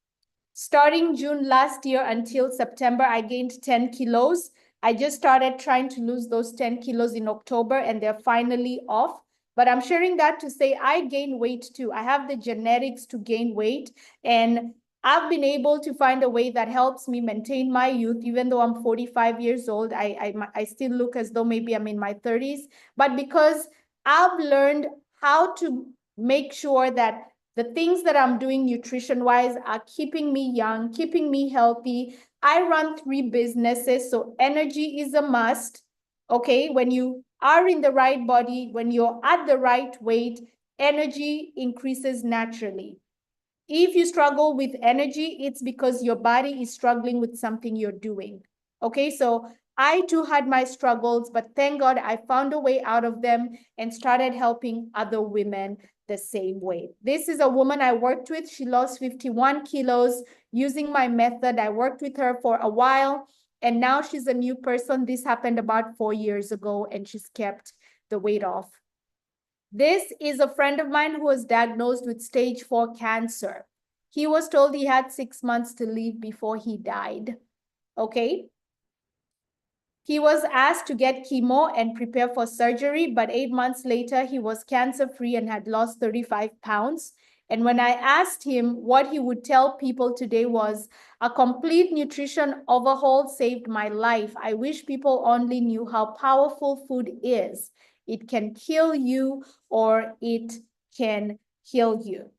starting June last year until September, I gained 10 kilos. I just started trying to lose those 10 kilos in October and they're finally off. But I'm sharing that to say I gain weight too. I have the genetics to gain weight, and I've been able to find a way that helps me maintain my youth. Even though I'm 45 years old, I still look as though maybe I'm in my 30s. But because I've learned how to make sure that the things that I'm doing nutrition-wise are keeping me young, keeping me healthy. I run 3 businesses, so energy is a must. Okay, when you are in the right body, when you're at the right weight, energy increases naturally. If you struggle with energy, it's because your body is struggling with something you're doing. Okay, so I too had my struggles, but thank God I found a way out of them and started helping other women the same way. This is a woman I worked with. She lost 51 kilos using my method. I worked with her for a while, and now she's a new person. This happened about 4 years ago, and she's kept the weight off. This is a friend of mine who was diagnosed with stage 4 cancer. He was told he had 6 months to live before he died. Okay. He was asked to get chemo and prepare for surgery, but 8 months later, he was cancer-free and had lost 35 pounds. And when I asked him what he would tell people today was, a complete nutrition overhaul saved my life. I wish people only knew how powerful food is. It can kill you or it can heal you.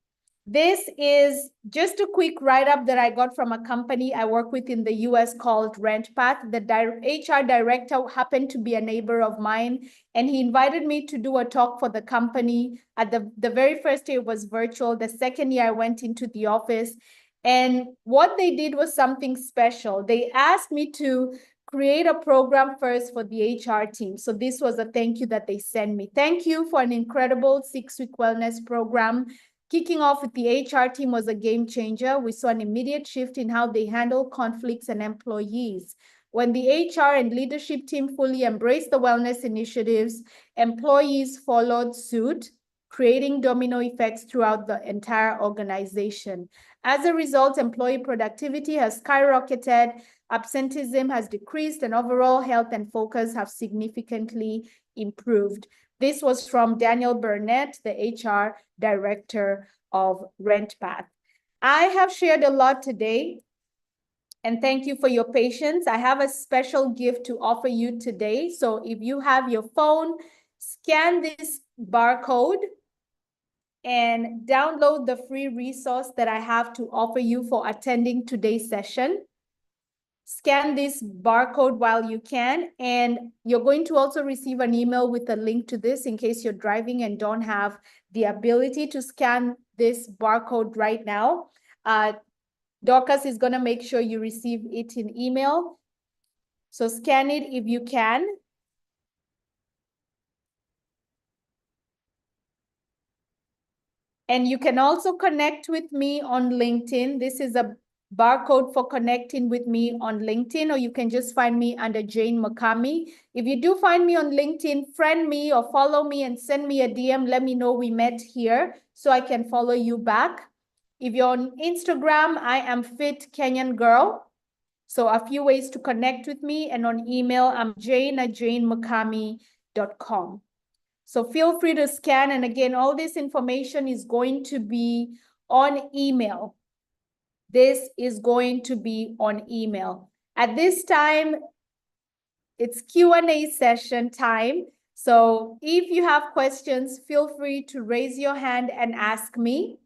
This is just a quick write-up that I got from a company I work with in the US called RentPath. The HR director happened to be a neighbor of mine, and he invited me to do a talk for the company. At the very first year, it was virtual. The second year, I went into the office. And what they did was something special. They asked me to create a program first for the HR team. So this was a thank you that they sent me. Thank you for an incredible 6-week wellness program. Kicking off with the HR team was a game changer. We saw an immediate shift in how they handle conflicts and employees. When the HR and leadership team fully embraced the wellness initiatives, employees followed suit, creating domino effects throughout the entire organization. As a result, employee productivity has skyrocketed, absenteeism has decreased, and overall health and focus have significantly improved. This was from Daniel Burnett, the HR director of RentPath. I have shared a lot today, and thank you for your patience. I have a special gift to offer you today. So if you have your phone, scan this barcode and download the free resource that I have to offer you for attending today's session. Scan this barcode while you can, and you're going to also receive an email with a link to this in case you're driving and don't have the ability to scan this barcode right now. Dorcas is going to make sure you receive it in email. So scan it if you can. And you can also connect with me on LinkedIn. This is a barcode for connecting with me on LinkedIn, or you can just find me under Jane Mukami. If you do find me on LinkedIn, friend me or follow me and send me a DM. Let me know we met here so I can follow you back. If you're on Instagram, I am Fit Kenyan Girl. So a few ways to connect with me, and on email, I'm jane@janemukami.com. So feel free to scan. And again, all this information is going to be on email. This is going to be on email. At this time, it's Q&A session time. So if you have questions, feel free to raise your hand and ask me.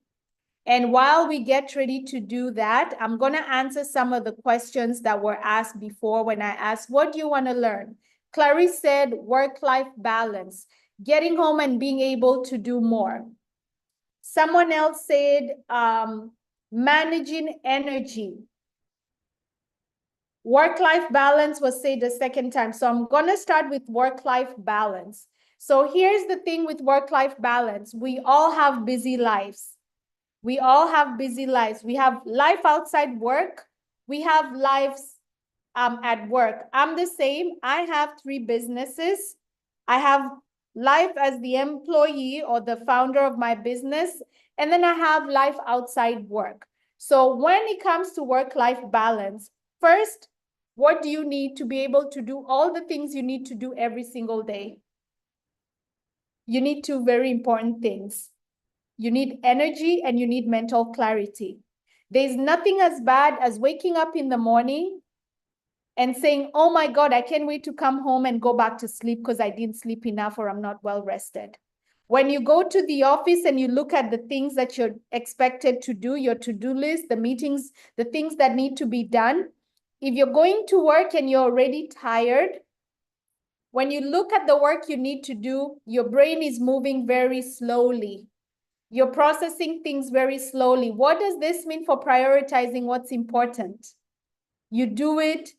And while we get ready to do that, I'm going to answer some of the questions that were asked before when I asked, what do you want to learn? Clarice said, work-life balance, getting home and being able to do more. Someone else said, managing energy. Work-life balance was said the second time. So I'm going to start with work-life balance. So here's the thing with work-life balance. We all have busy lives. We all have busy lives. We have life outside work. We have lives at work. I'm the same. I have 3 businesses. I have life as the employee or the founder of my business, and then I have life outside work. So when it comes to work-life balance, first, what do you need to be able to do all the things you need to do every single day? You need 2 very important things. You need energy and you need mental clarity. There's nothing as bad as waking up in the morning and saying, oh my God, I can't wait to come home and go back to sleep because I didn't sleep enough or I'm not well rested. When you go to the office and you look at the things that you're expected to do, your to-do list, the meetings, the things that need to be done, if you're going to work and you're already tired, when you look at the work you need to do, your brain is moving very slowly. You're processing things very slowly. What does this mean for prioritizing what's important? You do it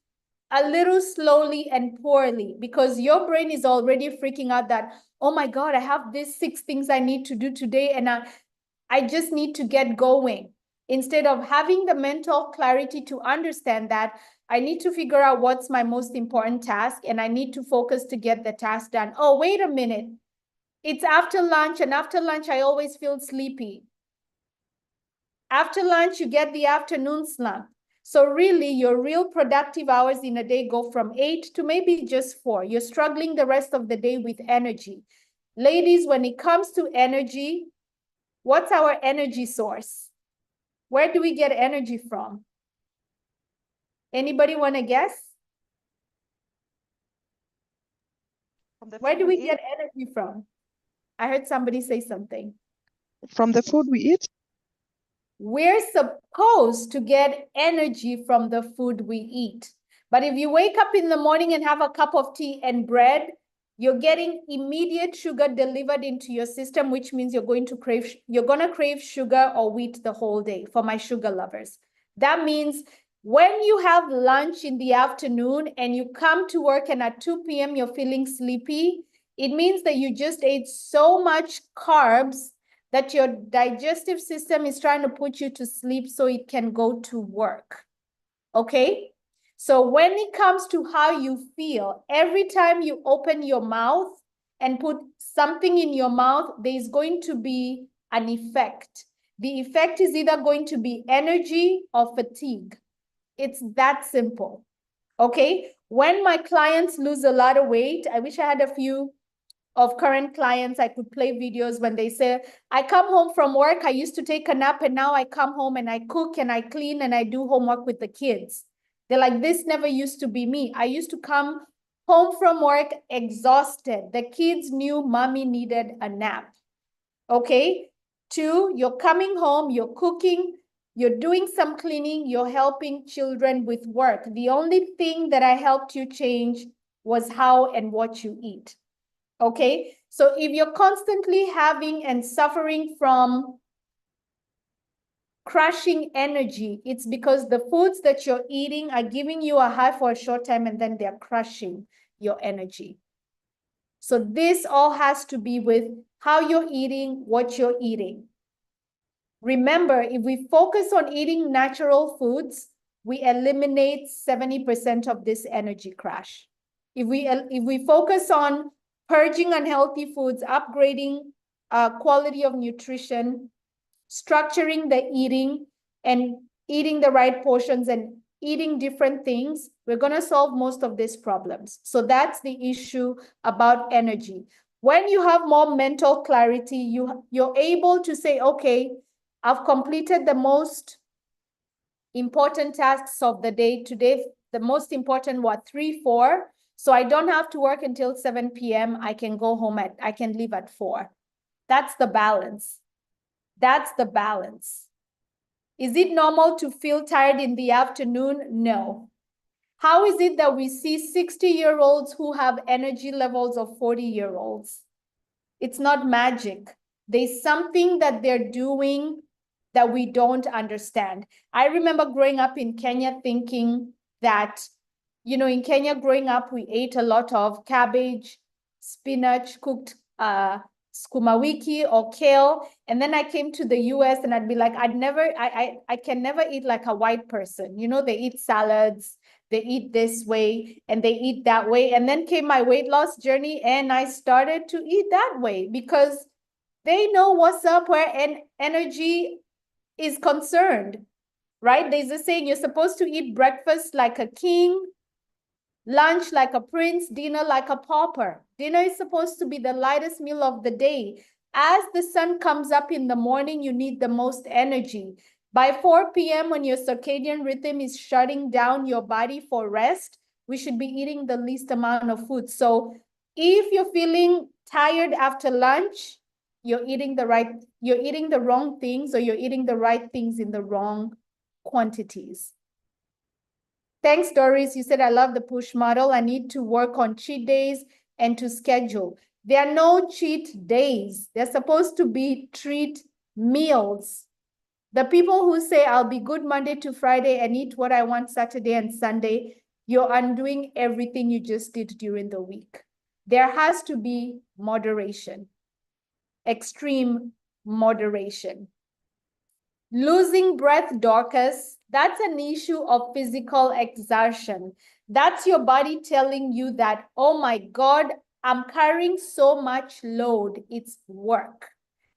a little slowly and poorly because your brain is already freaking out that, oh my God, I have these 6 things I need to do today and I just need to get going. Instead of having the mental clarity to understand that I need to figure out what's my most important task and I need to focus to get the task done. Oh, wait a minute. It's after lunch, and after lunch, I always feel sleepy. After lunch, you get the afternoon slump. So really, your real productive hours in a day go from 8 to maybe just 4. You're struggling the rest of the day with energy. Ladies, when it comes to energy, what's our energy source? Where do we get energy from? Anybody want to guess? Where do we get energy from? I heard somebody say something. From the food we eat? We're supposed to get energy from the food we eat. But if you wake up in the morning and have a cup of tea and bread, you're getting immediate sugar delivered into your system, which means you're going to crave sugar or wheat the whole day, for my sugar lovers. That means when you have lunch in the afternoon and you come to work and at 2 p.m. you're feeling sleepy, it means that you just ate so much carbs that your digestive system is trying to put you to sleep so it can go to work. Okay? So when it comes to how you feel, every time you open your mouth and put something in your mouth, there's going to be an effect. The effect is either going to be energy or fatigue. It's that simple. Okay? When my clients lose a lot of weight, I wish I had a few of current clients, I could play videos when they say, I come home from work, I used to take a nap, and now I come home and I cook and I clean and I do homework with the kids. They're like, this never used to be me. I used to come home from work exhausted. The kids knew mommy needed a nap. Okay? 2, you're coming home, you're cooking, you're doing some cleaning, you're helping children with work. The only thing that I helped you change was how and what you eat. Okay, so if you're constantly having and suffering from crashing energy, it's because the foods that you're eating are giving you a high for a short time and then they're crushing your energy. So this all has to be with how you're eating, what you're eating. Remember, if we focus on eating natural foods, we eliminate 70% of this energy crash. If we focus on purging unhealthy foods, upgrading quality of nutrition, structuring the eating and eating the right portions and eating different things, we're going to solve most of these problems. So that's the issue about energy. When you have more mental clarity, you're able to say, okay, I've completed the most important tasks of the day. Today, the most important, 3, 4. So I don't have to work until 7 p.m. I can go home I can leave at 4. That's the balance. That's the balance. Is it normal to feel tired in the afternoon? No. How is it that we see 60-year-olds who have energy levels of 40-year-olds? It's not magic. There's something that they're doing that we don't understand. I remember growing up in Kenya thinking that, you know, in Kenya growing up, we ate a lot of cabbage, spinach, cooked sukuma wiki or kale. And then I came to the US and I'd be like, I can never eat like a white person. You know, they eat salads, they eat this way and they eat that way. And then came my weight loss journey and I started to eat that way because they know what's up where energy is concerned, right? There's a saying, you're supposed to eat breakfast like a king, lunch like a prince, dinner like a pauper. Dinner is supposed to be the lightest meal of the day. As the sun comes up in the morning, you need the most energy. By 4 p.m., when your circadian rhythm is shutting down your body for rest, we should be eating the least amount of food. So if you're feeling tired after lunch, you're eating the wrong things, or you're eating the right things in the wrong quantities. Thanks, Doris. You said, I love the push model. I need to work on cheat days and to schedule. There are no cheat days. They're supposed to be treat meals. The people who say, I'll be good Monday to Friday and eat what I want Saturday and Sunday, you're undoing everything you just did during the week. There has to be moderation, extreme moderation. Losing breath, Dorcas, that's an issue of physical exertion. That's your body telling you that, oh my God, I'm carrying so much load, it's work.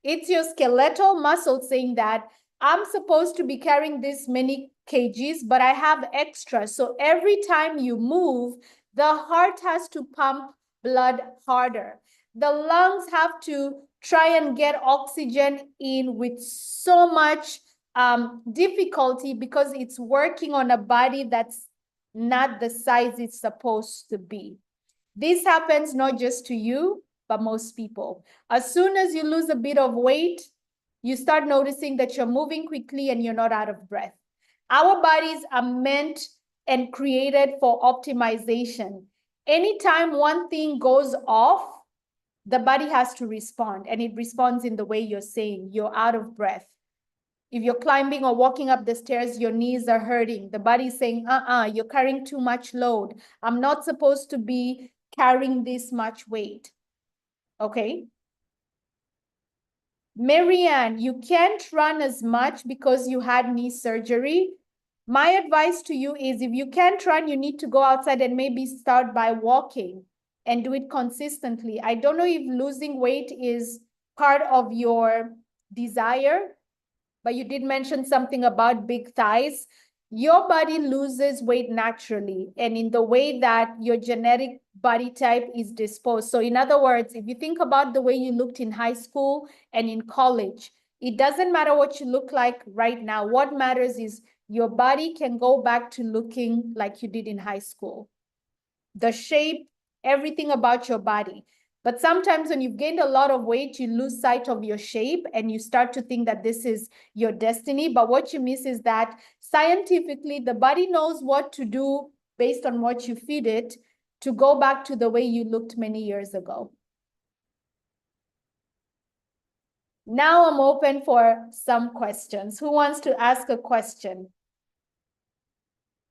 It's your skeletal muscle saying that I'm supposed to be carrying this many kgs, but I have extra. So every time you move, the heart has to pump blood harder. The lungs have to try and get oxygen in with so much difficulty because it's working on a body that's not the size it's supposed to be. This happens not just to you, but most people. As soon as you lose a bit of weight, you start noticing that you're moving quickly and you're not out of breath. Our bodies are meant and created for optimization. Anytime one thing goes off, the body has to respond, and it responds in the way you're saying, you're out of breath. If you're climbing or walking up the stairs, your knees are hurting. The body's saying, you're carrying too much load. I'm not supposed to be carrying this much weight. Okay. Marianne, you can't run as much because you had knee surgery. My advice to you is, if you can't run, you need to go outside and maybe start by walking and do it consistently. I don't know if losing weight is part of your desire, but you did mention something about big thighs. Your body loses weight naturally and in the way that your genetic body type is disposed. So in other words, if you think about the way you looked in high school and in college, it doesn't matter what you look like right now. What matters is your body can go back to looking like you did in high school. The shape, everything about your body. But sometimes when you've gained a lot of weight, you lose sight of your shape and you start to think that this is your destiny. But what you miss is that scientifically, the body knows what to do based on what you feed it to go back to the way you looked many years ago. Now I'm open for some questions. Who wants to ask a question?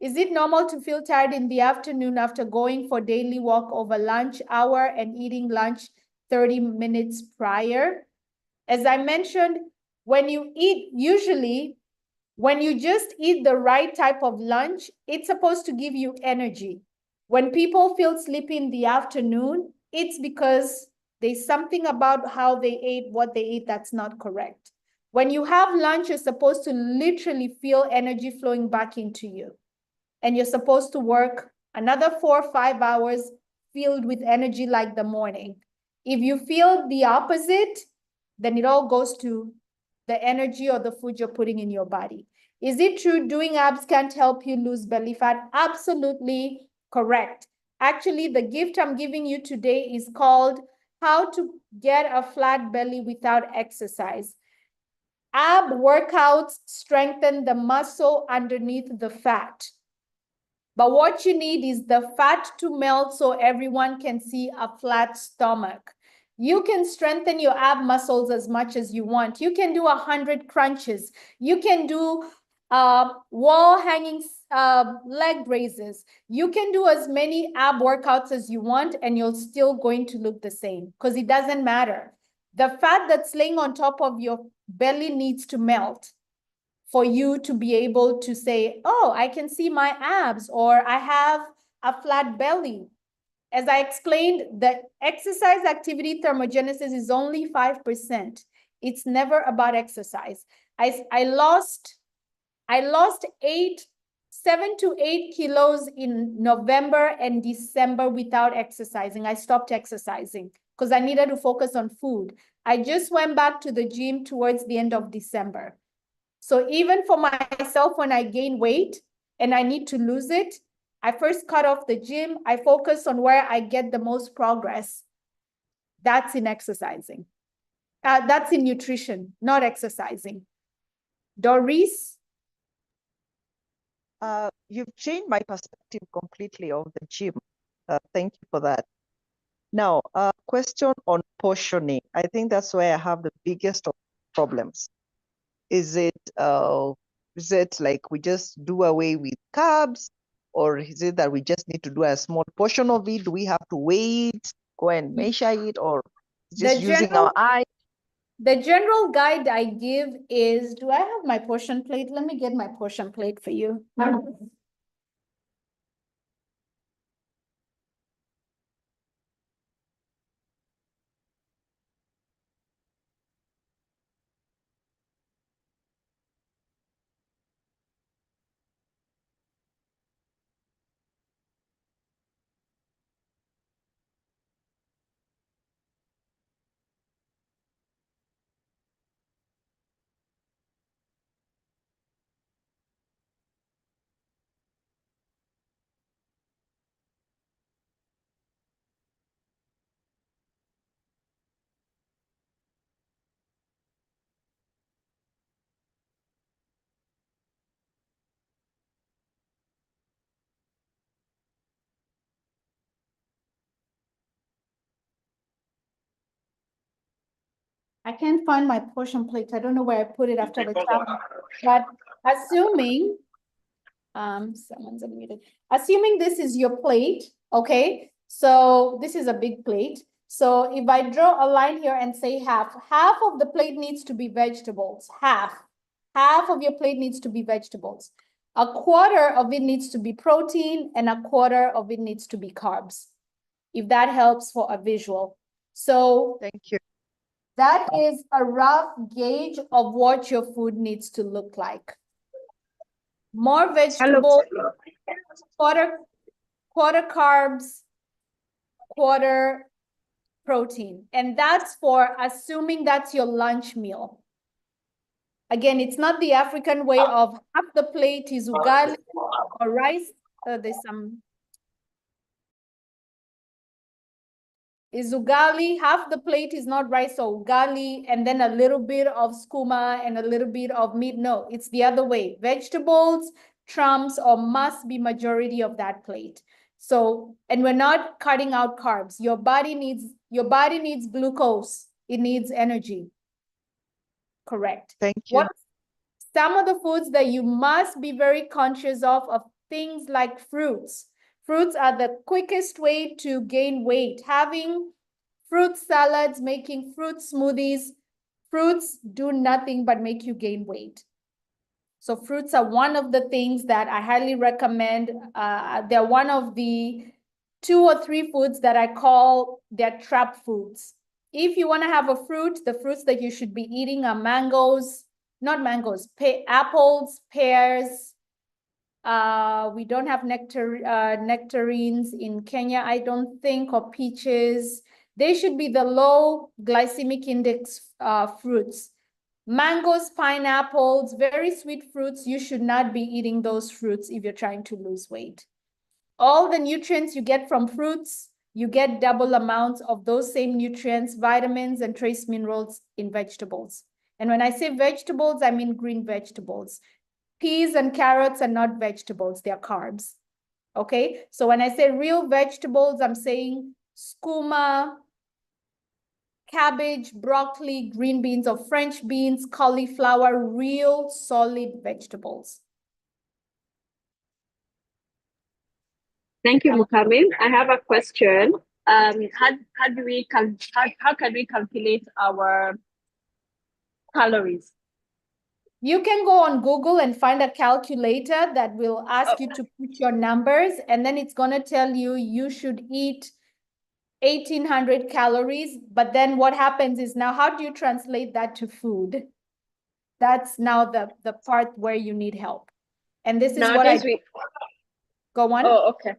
Is it normal to feel tired in the afternoon after going for daily walk over lunch hour and eating lunch 30 minutes prior? As I mentioned, when you eat, usually when you just eat the right type of lunch, it's supposed to give you energy. When people feel sleepy in the afternoon, it's because there's something about how they ate, what they ate that's not correct. When you have lunch, you're supposed to literally feel energy flowing back into you. And you're supposed to work another 4 or 5 hours filled with energy like the morning. If you feel the opposite, then it all goes to the energy or the food you're putting in your body. Is it true doing abs can't help you lose belly fat? Absolutely correct. Actually, the gift I'm giving you today is called How to Get a Flat Belly Without Exercise. Ab workouts strengthen the muscle underneath the fat. But what you need is the fat to melt so everyone can see a flat stomach. You can strengthen your ab muscles as much as you want. You can do 100 crunches. You can do wall hanging leg raises. You can do as many ab workouts as you want and you're still going to look the same because it doesn't matter. The fat that's laying on top of your belly needs to melt. for you to be able to say, oh, I can see my abs, or I have a flat belly. As I explained, the exercise activity thermogenesis is only 5%. It's never about exercise. I lost 7 to 8 kilos in November and December without exercising. I stopped exercising because I needed to focus on food. I just went back to the gym towards the end of December. So even for myself, when I gain weight and I need to lose it, I first cut off the gym. I focus on where I get the most progress. That's in exercising. That's in nutrition, not exercising. Doris? You've changed my perspective completely of the gym. Thank you for that. Now, question on portioning. I think that's where I have the biggest of problems. Is it like we just do away with carbs, or is it that we just need to do a small portion of it? Do we have to weigh it, go and measure it, or just using our eye? The general guide I give is, do I have my portion plate? Let me get my portion plate for you. I can't find my portion plate. I don't know where I put it after the chat. But assuming, someone's unmuted. Assuming this is your plate, okay? So this is a big plate. So if I draw a line here and say half of the plate needs to be vegetables, half of your plate needs to be vegetables. A quarter of it needs to be protein and a quarter of it needs to be carbs, if that helps for a visual. So thank you. That is a rough gauge of what your food needs to look like. More vegetables, quarter carbs, quarter protein. And that's for assuming that's your lunch meal. Again, it's not the African way of half the plate is ugali or rice. There's some is ugali, half the plate is not rice or ugali, and then a little bit of skuma and a little bit of meat. No, it's the other way. Vegetables trumps or must be majority of that plate. So, and we're not cutting out carbs. Your body needs glucose. It needs energy. Correct. Thank you. Some of the foods that you must be very conscious of things like fruits. Fruits are the quickest way to gain weight. Having fruit salads, making fruit smoothies, fruits do nothing but make you gain weight. So fruits are one of the things that I highly recommend. They're one of the 2 or 3 foods that I call their trap foods. If you want to have a fruit, the fruits that you should be eating are mangoes, not mangoes, apples, pears. We don't have nectarines in Kenya, I don't think, or peaches. They should be the low glycemic index fruits. Mangoes, pineapples, very sweet fruits. You should not be eating those fruits if you're trying to lose weight. All the nutrients you get from fruits, you get double amounts of those same nutrients, vitamins, and trace minerals in vegetables. And when I say vegetables, I mean green vegetables. Peas and carrots are not vegetables, they're carbs. Okay, so when I say real vegetables, I'm saying skuma, cabbage, broccoli, green beans or French beans, cauliflower, real solid vegetables. Thank you, Mukamin. I have a question. How can we calculate our calories? You can go on Google and find a calculator that will ask you to put your numbers, and then it's going to tell you you should eat 1,800 calories. But then what happens is, now how do you translate that to food? That's now the part where you need help. And this is what I go on. Oh, okay.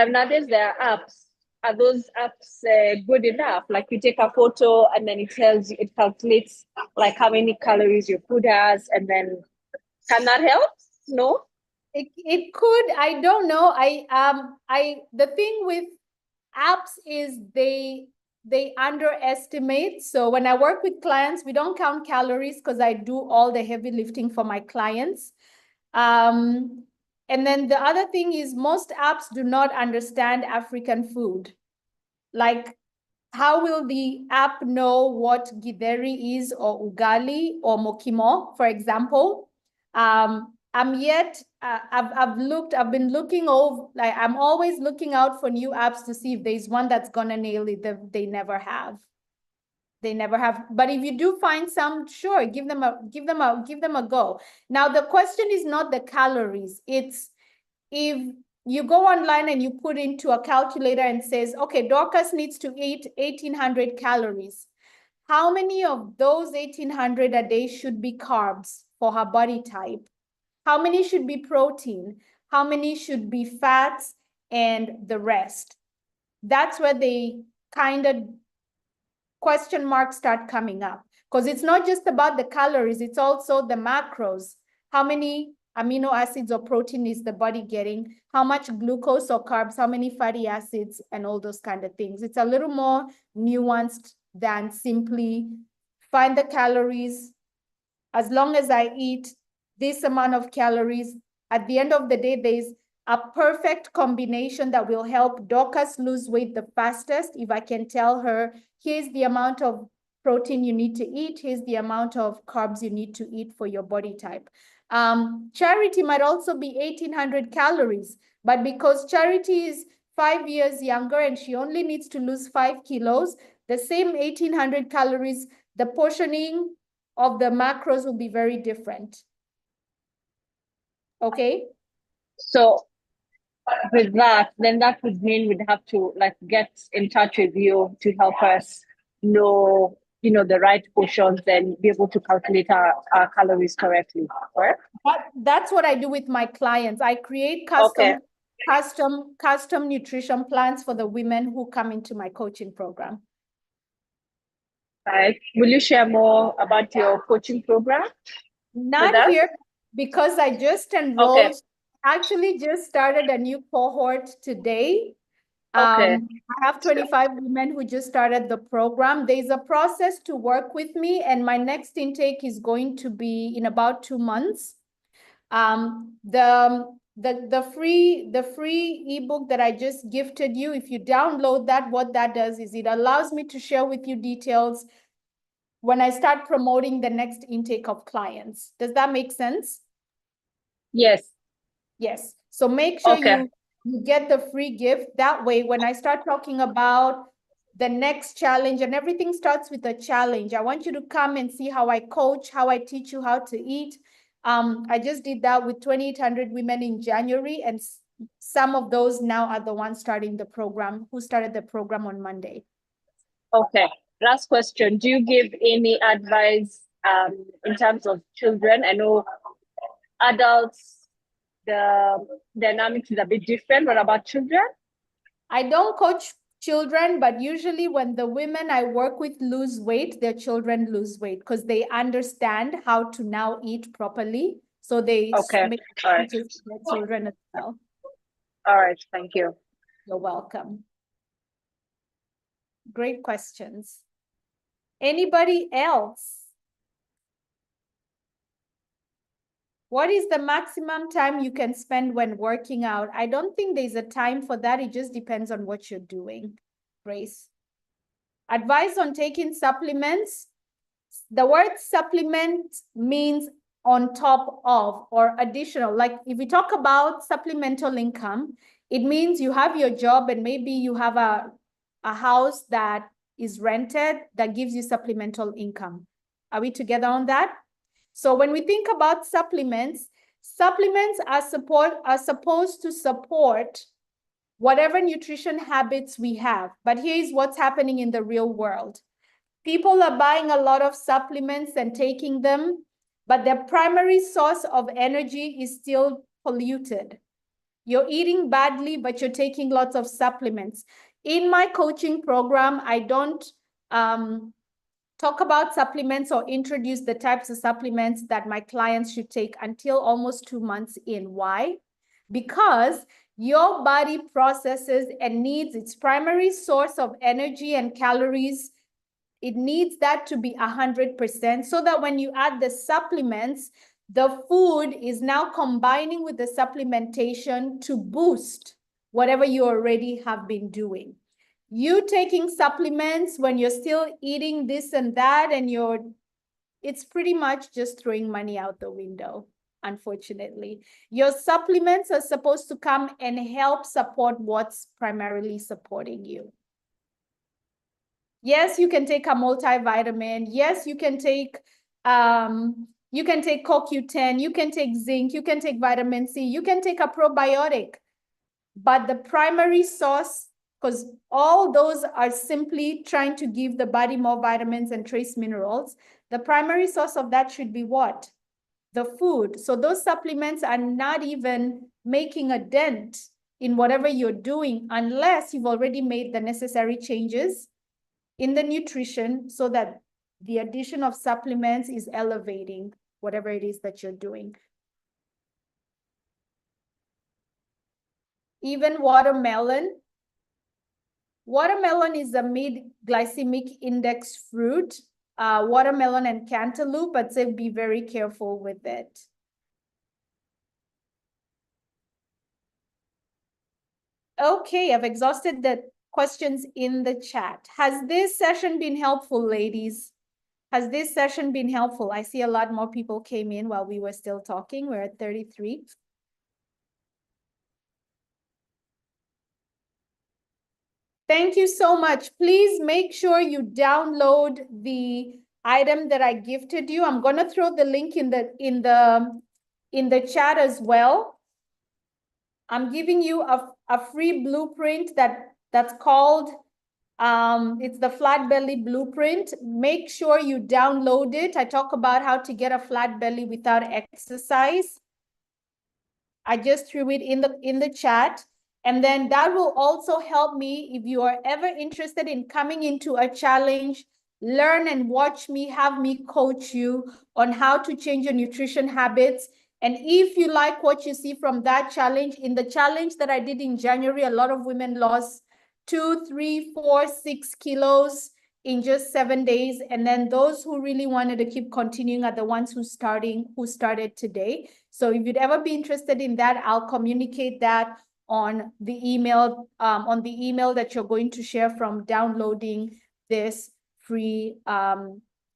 Nowadays there are apps. Are those apps good enough? Like you take a photo and then it tells you, it calculates like how many calories your food has, and then can that help? No? It could, I don't know. The thing with apps is they underestimate. So when I work with clients, we don't count calories because I do all the heavy lifting for my clients. And then the other thing is, most apps do not understand African food. Like, how will the app know what githeri is, or ugali, or mokimo, for example? I've been looking over, like, I'm always looking out for new apps to see if there's one that's gonna nail it. They never have. They never have. But if you do find some, sure, give them a go. Now, the question is not the calories. It's if you go online and you put into a calculator and says, okay, Dorcas needs to eat 1,800 calories. How many of those 1,800 a day should be carbs for her body type? How many should be protein? How many should be fats, and the rest? That's where they kind of question marks start coming up, because it's not just about the calories, it's also the macros. How many amino acids or protein is the body getting? How much glucose or carbs? How many fatty acids? And all those kind of things. It's a little more nuanced than simply find the calories. As long as I eat this amount of calories, at the end of the day, there's a perfect combination that will help Dorcas lose weight the fastest. If I can tell her, here's the amount of protein you need to eat, here's the amount of carbs you need to eat for your body type. Charity might also be 1,800 calories, but because Charity is 5 years younger and she only needs to lose 5 kilos, the same 1,800 calories, the portioning of the macros will be very different. Okay? So with that, then that would mean we'd have to like get in touch with you to help us know, the right portions, and be able to calculate our calories correctly, correct? That's what I do with my clients. I create custom nutrition plans for the women who come into my coaching program. Right. Will you share more about your coaching program? Not here, because I just enrolled. Okay. Actually just started a new cohort today. Okay. I have 25 women who just started the program. There's a process to work with me, and my next intake is going to be in about 2 months. The free ebook that I just gifted you, if you download that, what that does is it allows me to share with you details when I start promoting the next intake of clients. Does that make sense? Yes. Yes. So make sure Okay. you get the free gift. That way, when I start talking about the next challenge, and everything starts with a challenge, I want you to come and see how I coach, how I teach you how to eat. I just did that with 2,800 women in January, and some of those now are the ones starting the program, who started the program on Monday. Okay. Last question. Do you give any advice in terms of children? I know adults, the dynamics is a bit different. What about children? I don't coach children, but usually when the women I work with lose weight, their children lose weight because they understand how to now eat properly. So they make changes for their children as well. All right. Thank you. You're welcome. Great questions. Anybody else? What is the maximum time you can spend when working out? I don't think there's a time for that. It just depends on what you're doing, Grace. Advice on taking supplements. The word supplement means on top of or additional. Like if we talk about supplemental income, it means you have your job and maybe you have a house that is rented that gives you supplemental income. Are we together on that? So when we think about supplements are supposed to support whatever nutrition habits we have. But here's what's happening in the real world. People are buying a lot of supplements and taking them, but their primary source of energy is still polluted. You're eating badly, but you're taking lots of supplements. In my coaching program, I don't talk about supplements or introduce the types of supplements that my clients should take until almost 2 months in. Why? Because your body processes and needs its primary source of energy and calories. It needs that to be 100%, so that when you add the supplements, the food is now combining with the supplementation to boost whatever you already have been doing. You taking supplements when you're still eating this and that, and it's pretty much just throwing money out the window, unfortunately. Your supplements are supposed to come and help support what's primarily supporting you. Yes, you can take a multivitamin. Yes, you can take CoQ10, you can take zinc, you can take vitamin C, you can take a probiotic. But the primary source, because all those are simply trying to give the body more vitamins and trace minerals, the primary source of that should be what? The food. So those supplements are not even making a dent in whatever you're doing unless you've already made the necessary changes in the nutrition so that the addition of supplements is elevating whatever it is that you're doing. Even watermelon. Watermelon is a mid-glycemic index fruit. Watermelon and cantaloupe, but say be very careful with it. Okay, I've exhausted the questions in the chat. Has this session been helpful, ladies? Has this session been helpful? I see a lot more people came in while we were still talking. We're at 33. Thank you so much. Please make sure you download the item that I gifted you. I'm going to throw the link in the chat as well. I'm giving you a free blueprint that's called it's the Flat Belly Blueprint. Make sure you download it. I talk about how to get a flat belly without exercise. I just threw it in the chat. And then that will also help me if you are ever interested in coming into a challenge, learn and watch me, have me coach you on how to change your nutrition habits. And if you like what you see from that challenge, in the challenge that I did in January, a lot of women lost 2, 3, 4, 6 kilos in just 7 days. And then those who really wanted to keep continuing are the ones who started today. So if you'd ever be interested in that, I'll communicate that on the email that you're going to share from downloading this free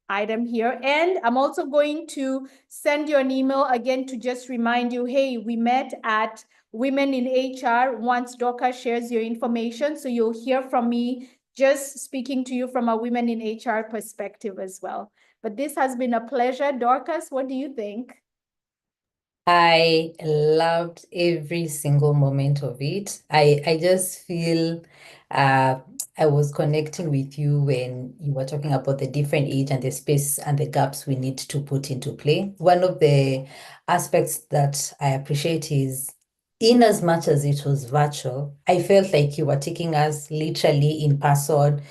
item here. And I'm also going to send you an email again to just remind you, hey, we met at Women in HR once Dorcas shares your information. So you'll hear from me just speaking to you from a Women in HR perspective as well. But this has been a pleasure. Dorcas, what do you think? I loved every single moment of it. I just feel I was connecting with you when you were talking about the different age and the space and the gaps we need to put into play. One of the aspects that I appreciate is, in as much as it was virtual, I felt like you were taking us literally in person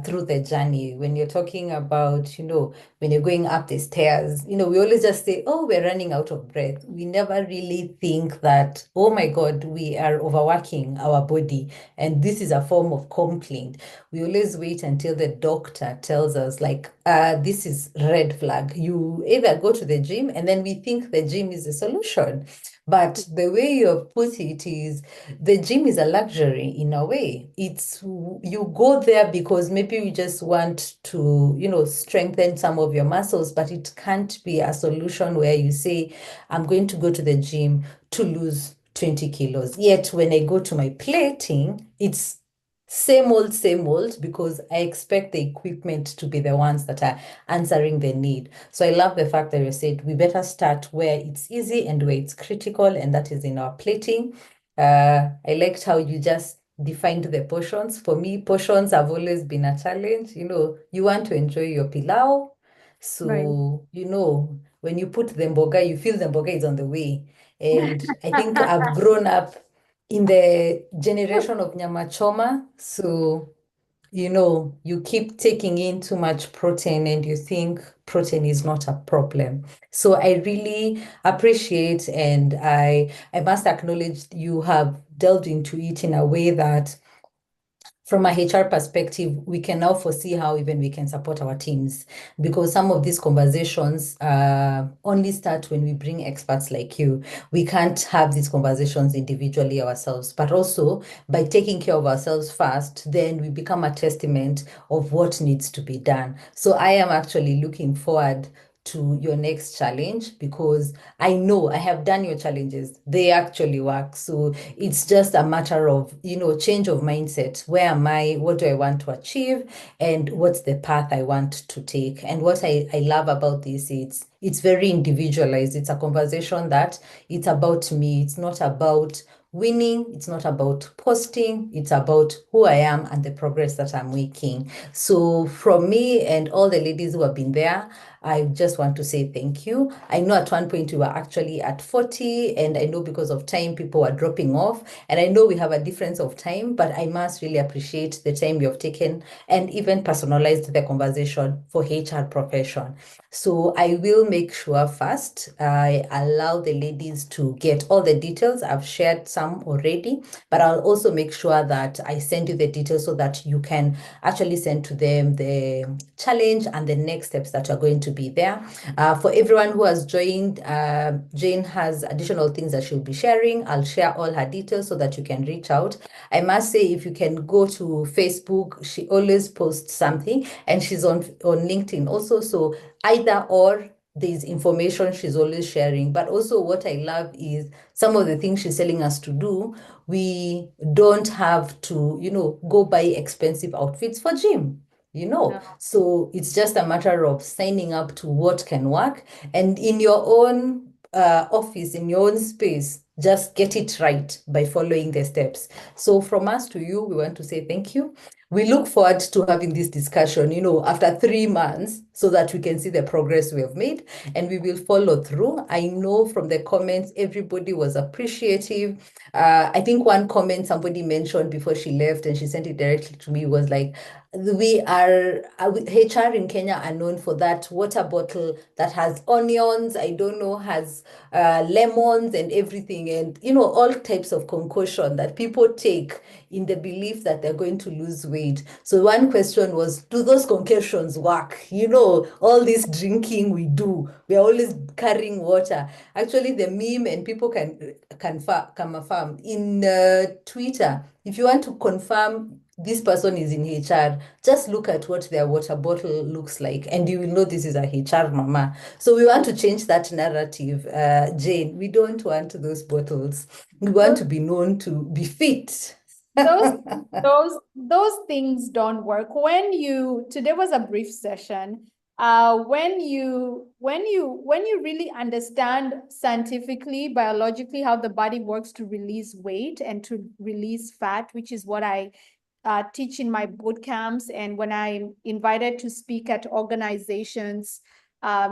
through the journey. When you're talking about, when you're going up the stairs, we always just say, oh, we're running out of breath. We never really think that, oh my God, we are overworking our body and this is a form of complaint. We always wait until the doctor tells us, like, this is red flag. You either go to the gym and then we think the gym is the solution. But the way you put it is, the gym is a luxury in a way. It's, you go there because maybe you just want to, strengthen some of your muscles, but it can't be a solution where you say, I'm going to go to the gym to lose 20 kilos. Yet when I go to my plating, it's same old, because I expect the equipment to be the ones that are answering the need. So I love the fact that you said we better start where it's easy and where it's critical, and that is in our plating. I liked how you just defined the portions. For me, portions have always been a challenge. You want to enjoy your pilau. So, when you put the mboga, you feel the mboga is on the way. And I think I've grown up in the generation of nyama choma. So, you keep taking in too much protein and you think protein is not a problem. So I really appreciate, and I must acknowledge you have delved into it in a way that from a HR perspective, we can now foresee how even we can support our teams, because some of these conversations only start when we bring experts like you. We can't have these conversations individually ourselves, but also by taking care of ourselves first, then we become a testament of what needs to be done. So I am actually looking forward to your next challenge, because I know I have done your challenges. They actually work. So it's just a matter of, change of mindset. Where am I? What do I want to achieve? And what's the path I want to take? And what I love about this, it's very individualized. It's a conversation that it's about me. It's not about winning. It's not about posting. It's about who I am and the progress that I'm making. So from me and all the ladies who have been there, I just want to say thank you. I know at one point we were actually at 40, and I know because of time people were dropping off, and I know we have a difference of time, but I must really appreciate the time you have taken and even personalized the conversation for HR profession. So I will make sure first I allow the ladies to get all the details. I've shared some already, but I'll also make sure that I send you the details so that you can actually send to them the challenge and the next steps that are going to be there. For everyone who has joined, Jane has additional things that she'll be sharing. I'll share all her details so that you can reach out. I must say, if you can go to Facebook, she always posts something, and she's on LinkedIn also. So either or, there's information she's always sharing. But also what I love is some of the things she's telling us to do. We don't have to, go buy expensive outfits for gym. No. So it's just a matter of signing up to what can work, and in your own office, in your own space, just get it right by following the steps. So from us to you, we want to say thank you. We look forward to having this discussion, after 3 months, so that we can see the progress we have made, and we will follow through. I know from the comments, everybody was appreciative. I think one comment somebody mentioned before she left, and she sent it directly to me, was like, we are HR in Kenya are known for that water bottle that has onions, I don't know, has lemons and everything, and all types of concoction that people take in the belief that they're going to lose weight. So one question was, do those concoctions work? All this drinking we do, we're always carrying water. Actually, the meme, and people can affirm in Twitter, if you want to confirm this person is in HR, just look at what their water bottle looks like, and you will know this is a HR mama. So we want to change that narrative, Jane. We don't want those bottles. We want to be known to be fit. Those things don't work. Today was a brief session. When you really understand scientifically, biologically, how the body works to release weight and to release fat, which is what I teach in my boot camps, and when I'm invited to speak at organizations,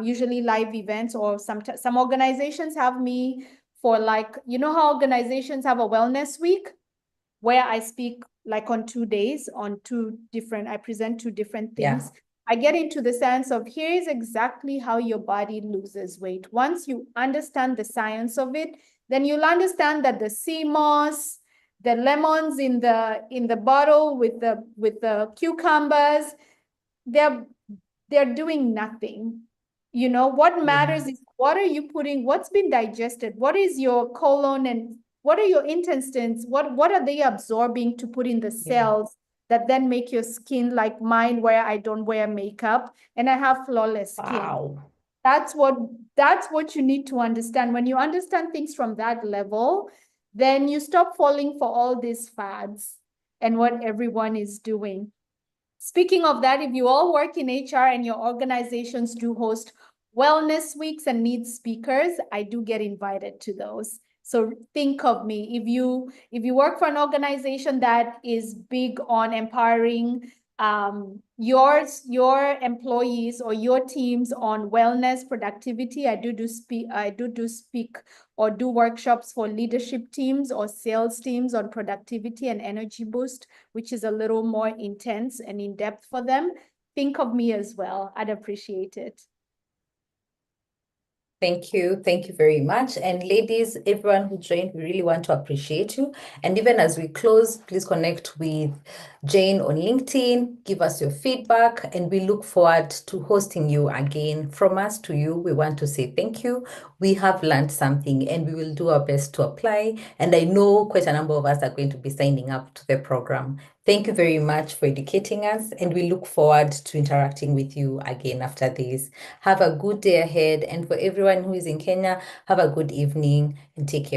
usually live events, or some organizations have me for, like, how organizations have a wellness week where I speak like on 2 days on I present 2 different things. Yeah. I get into the sense of, here is exactly how your body loses weight. Once you understand the science of it, then you'll understand that the sea moss, the lemons in the bottle with the cucumbers, they're doing nothing. What matters is, what are you putting, what's been digested, what is your colon, and what are your intestines, what are they absorbing to put in the cells that then make your skin like mine, where I don't wear makeup and I have flawless skin. Wow. That's what you need to understand. When you understand things from that level, then you stop falling for all these fads. and what everyone is doing. Speaking of that, if you all work in HR and your organizations do host wellness weeks and need speakers, I do get invited to those. So think of me. If you work for an organization that is big on empowering your employees or your teams on wellness, productivity, I do speak or do workshops for leadership teams or sales teams on productivity and energy boost, which is a little more intense and in depth for them. Think of me as well. I'd appreciate it. Thank you. Thank you very much. And ladies, everyone who joined, we really want to appreciate you. And even as we close, please connect with Jane on LinkedIn, give us your feedback, and we look forward to hosting you again. From us to you, we want to say thank you. We have learned something and we will do our best to apply. And I know quite a number of us are going to be signing up to the program. Thank you very much for educating us, and we look forward to interacting with you again after this. Have a good day ahead, and for everyone who is in Kenya, have a good evening and take care.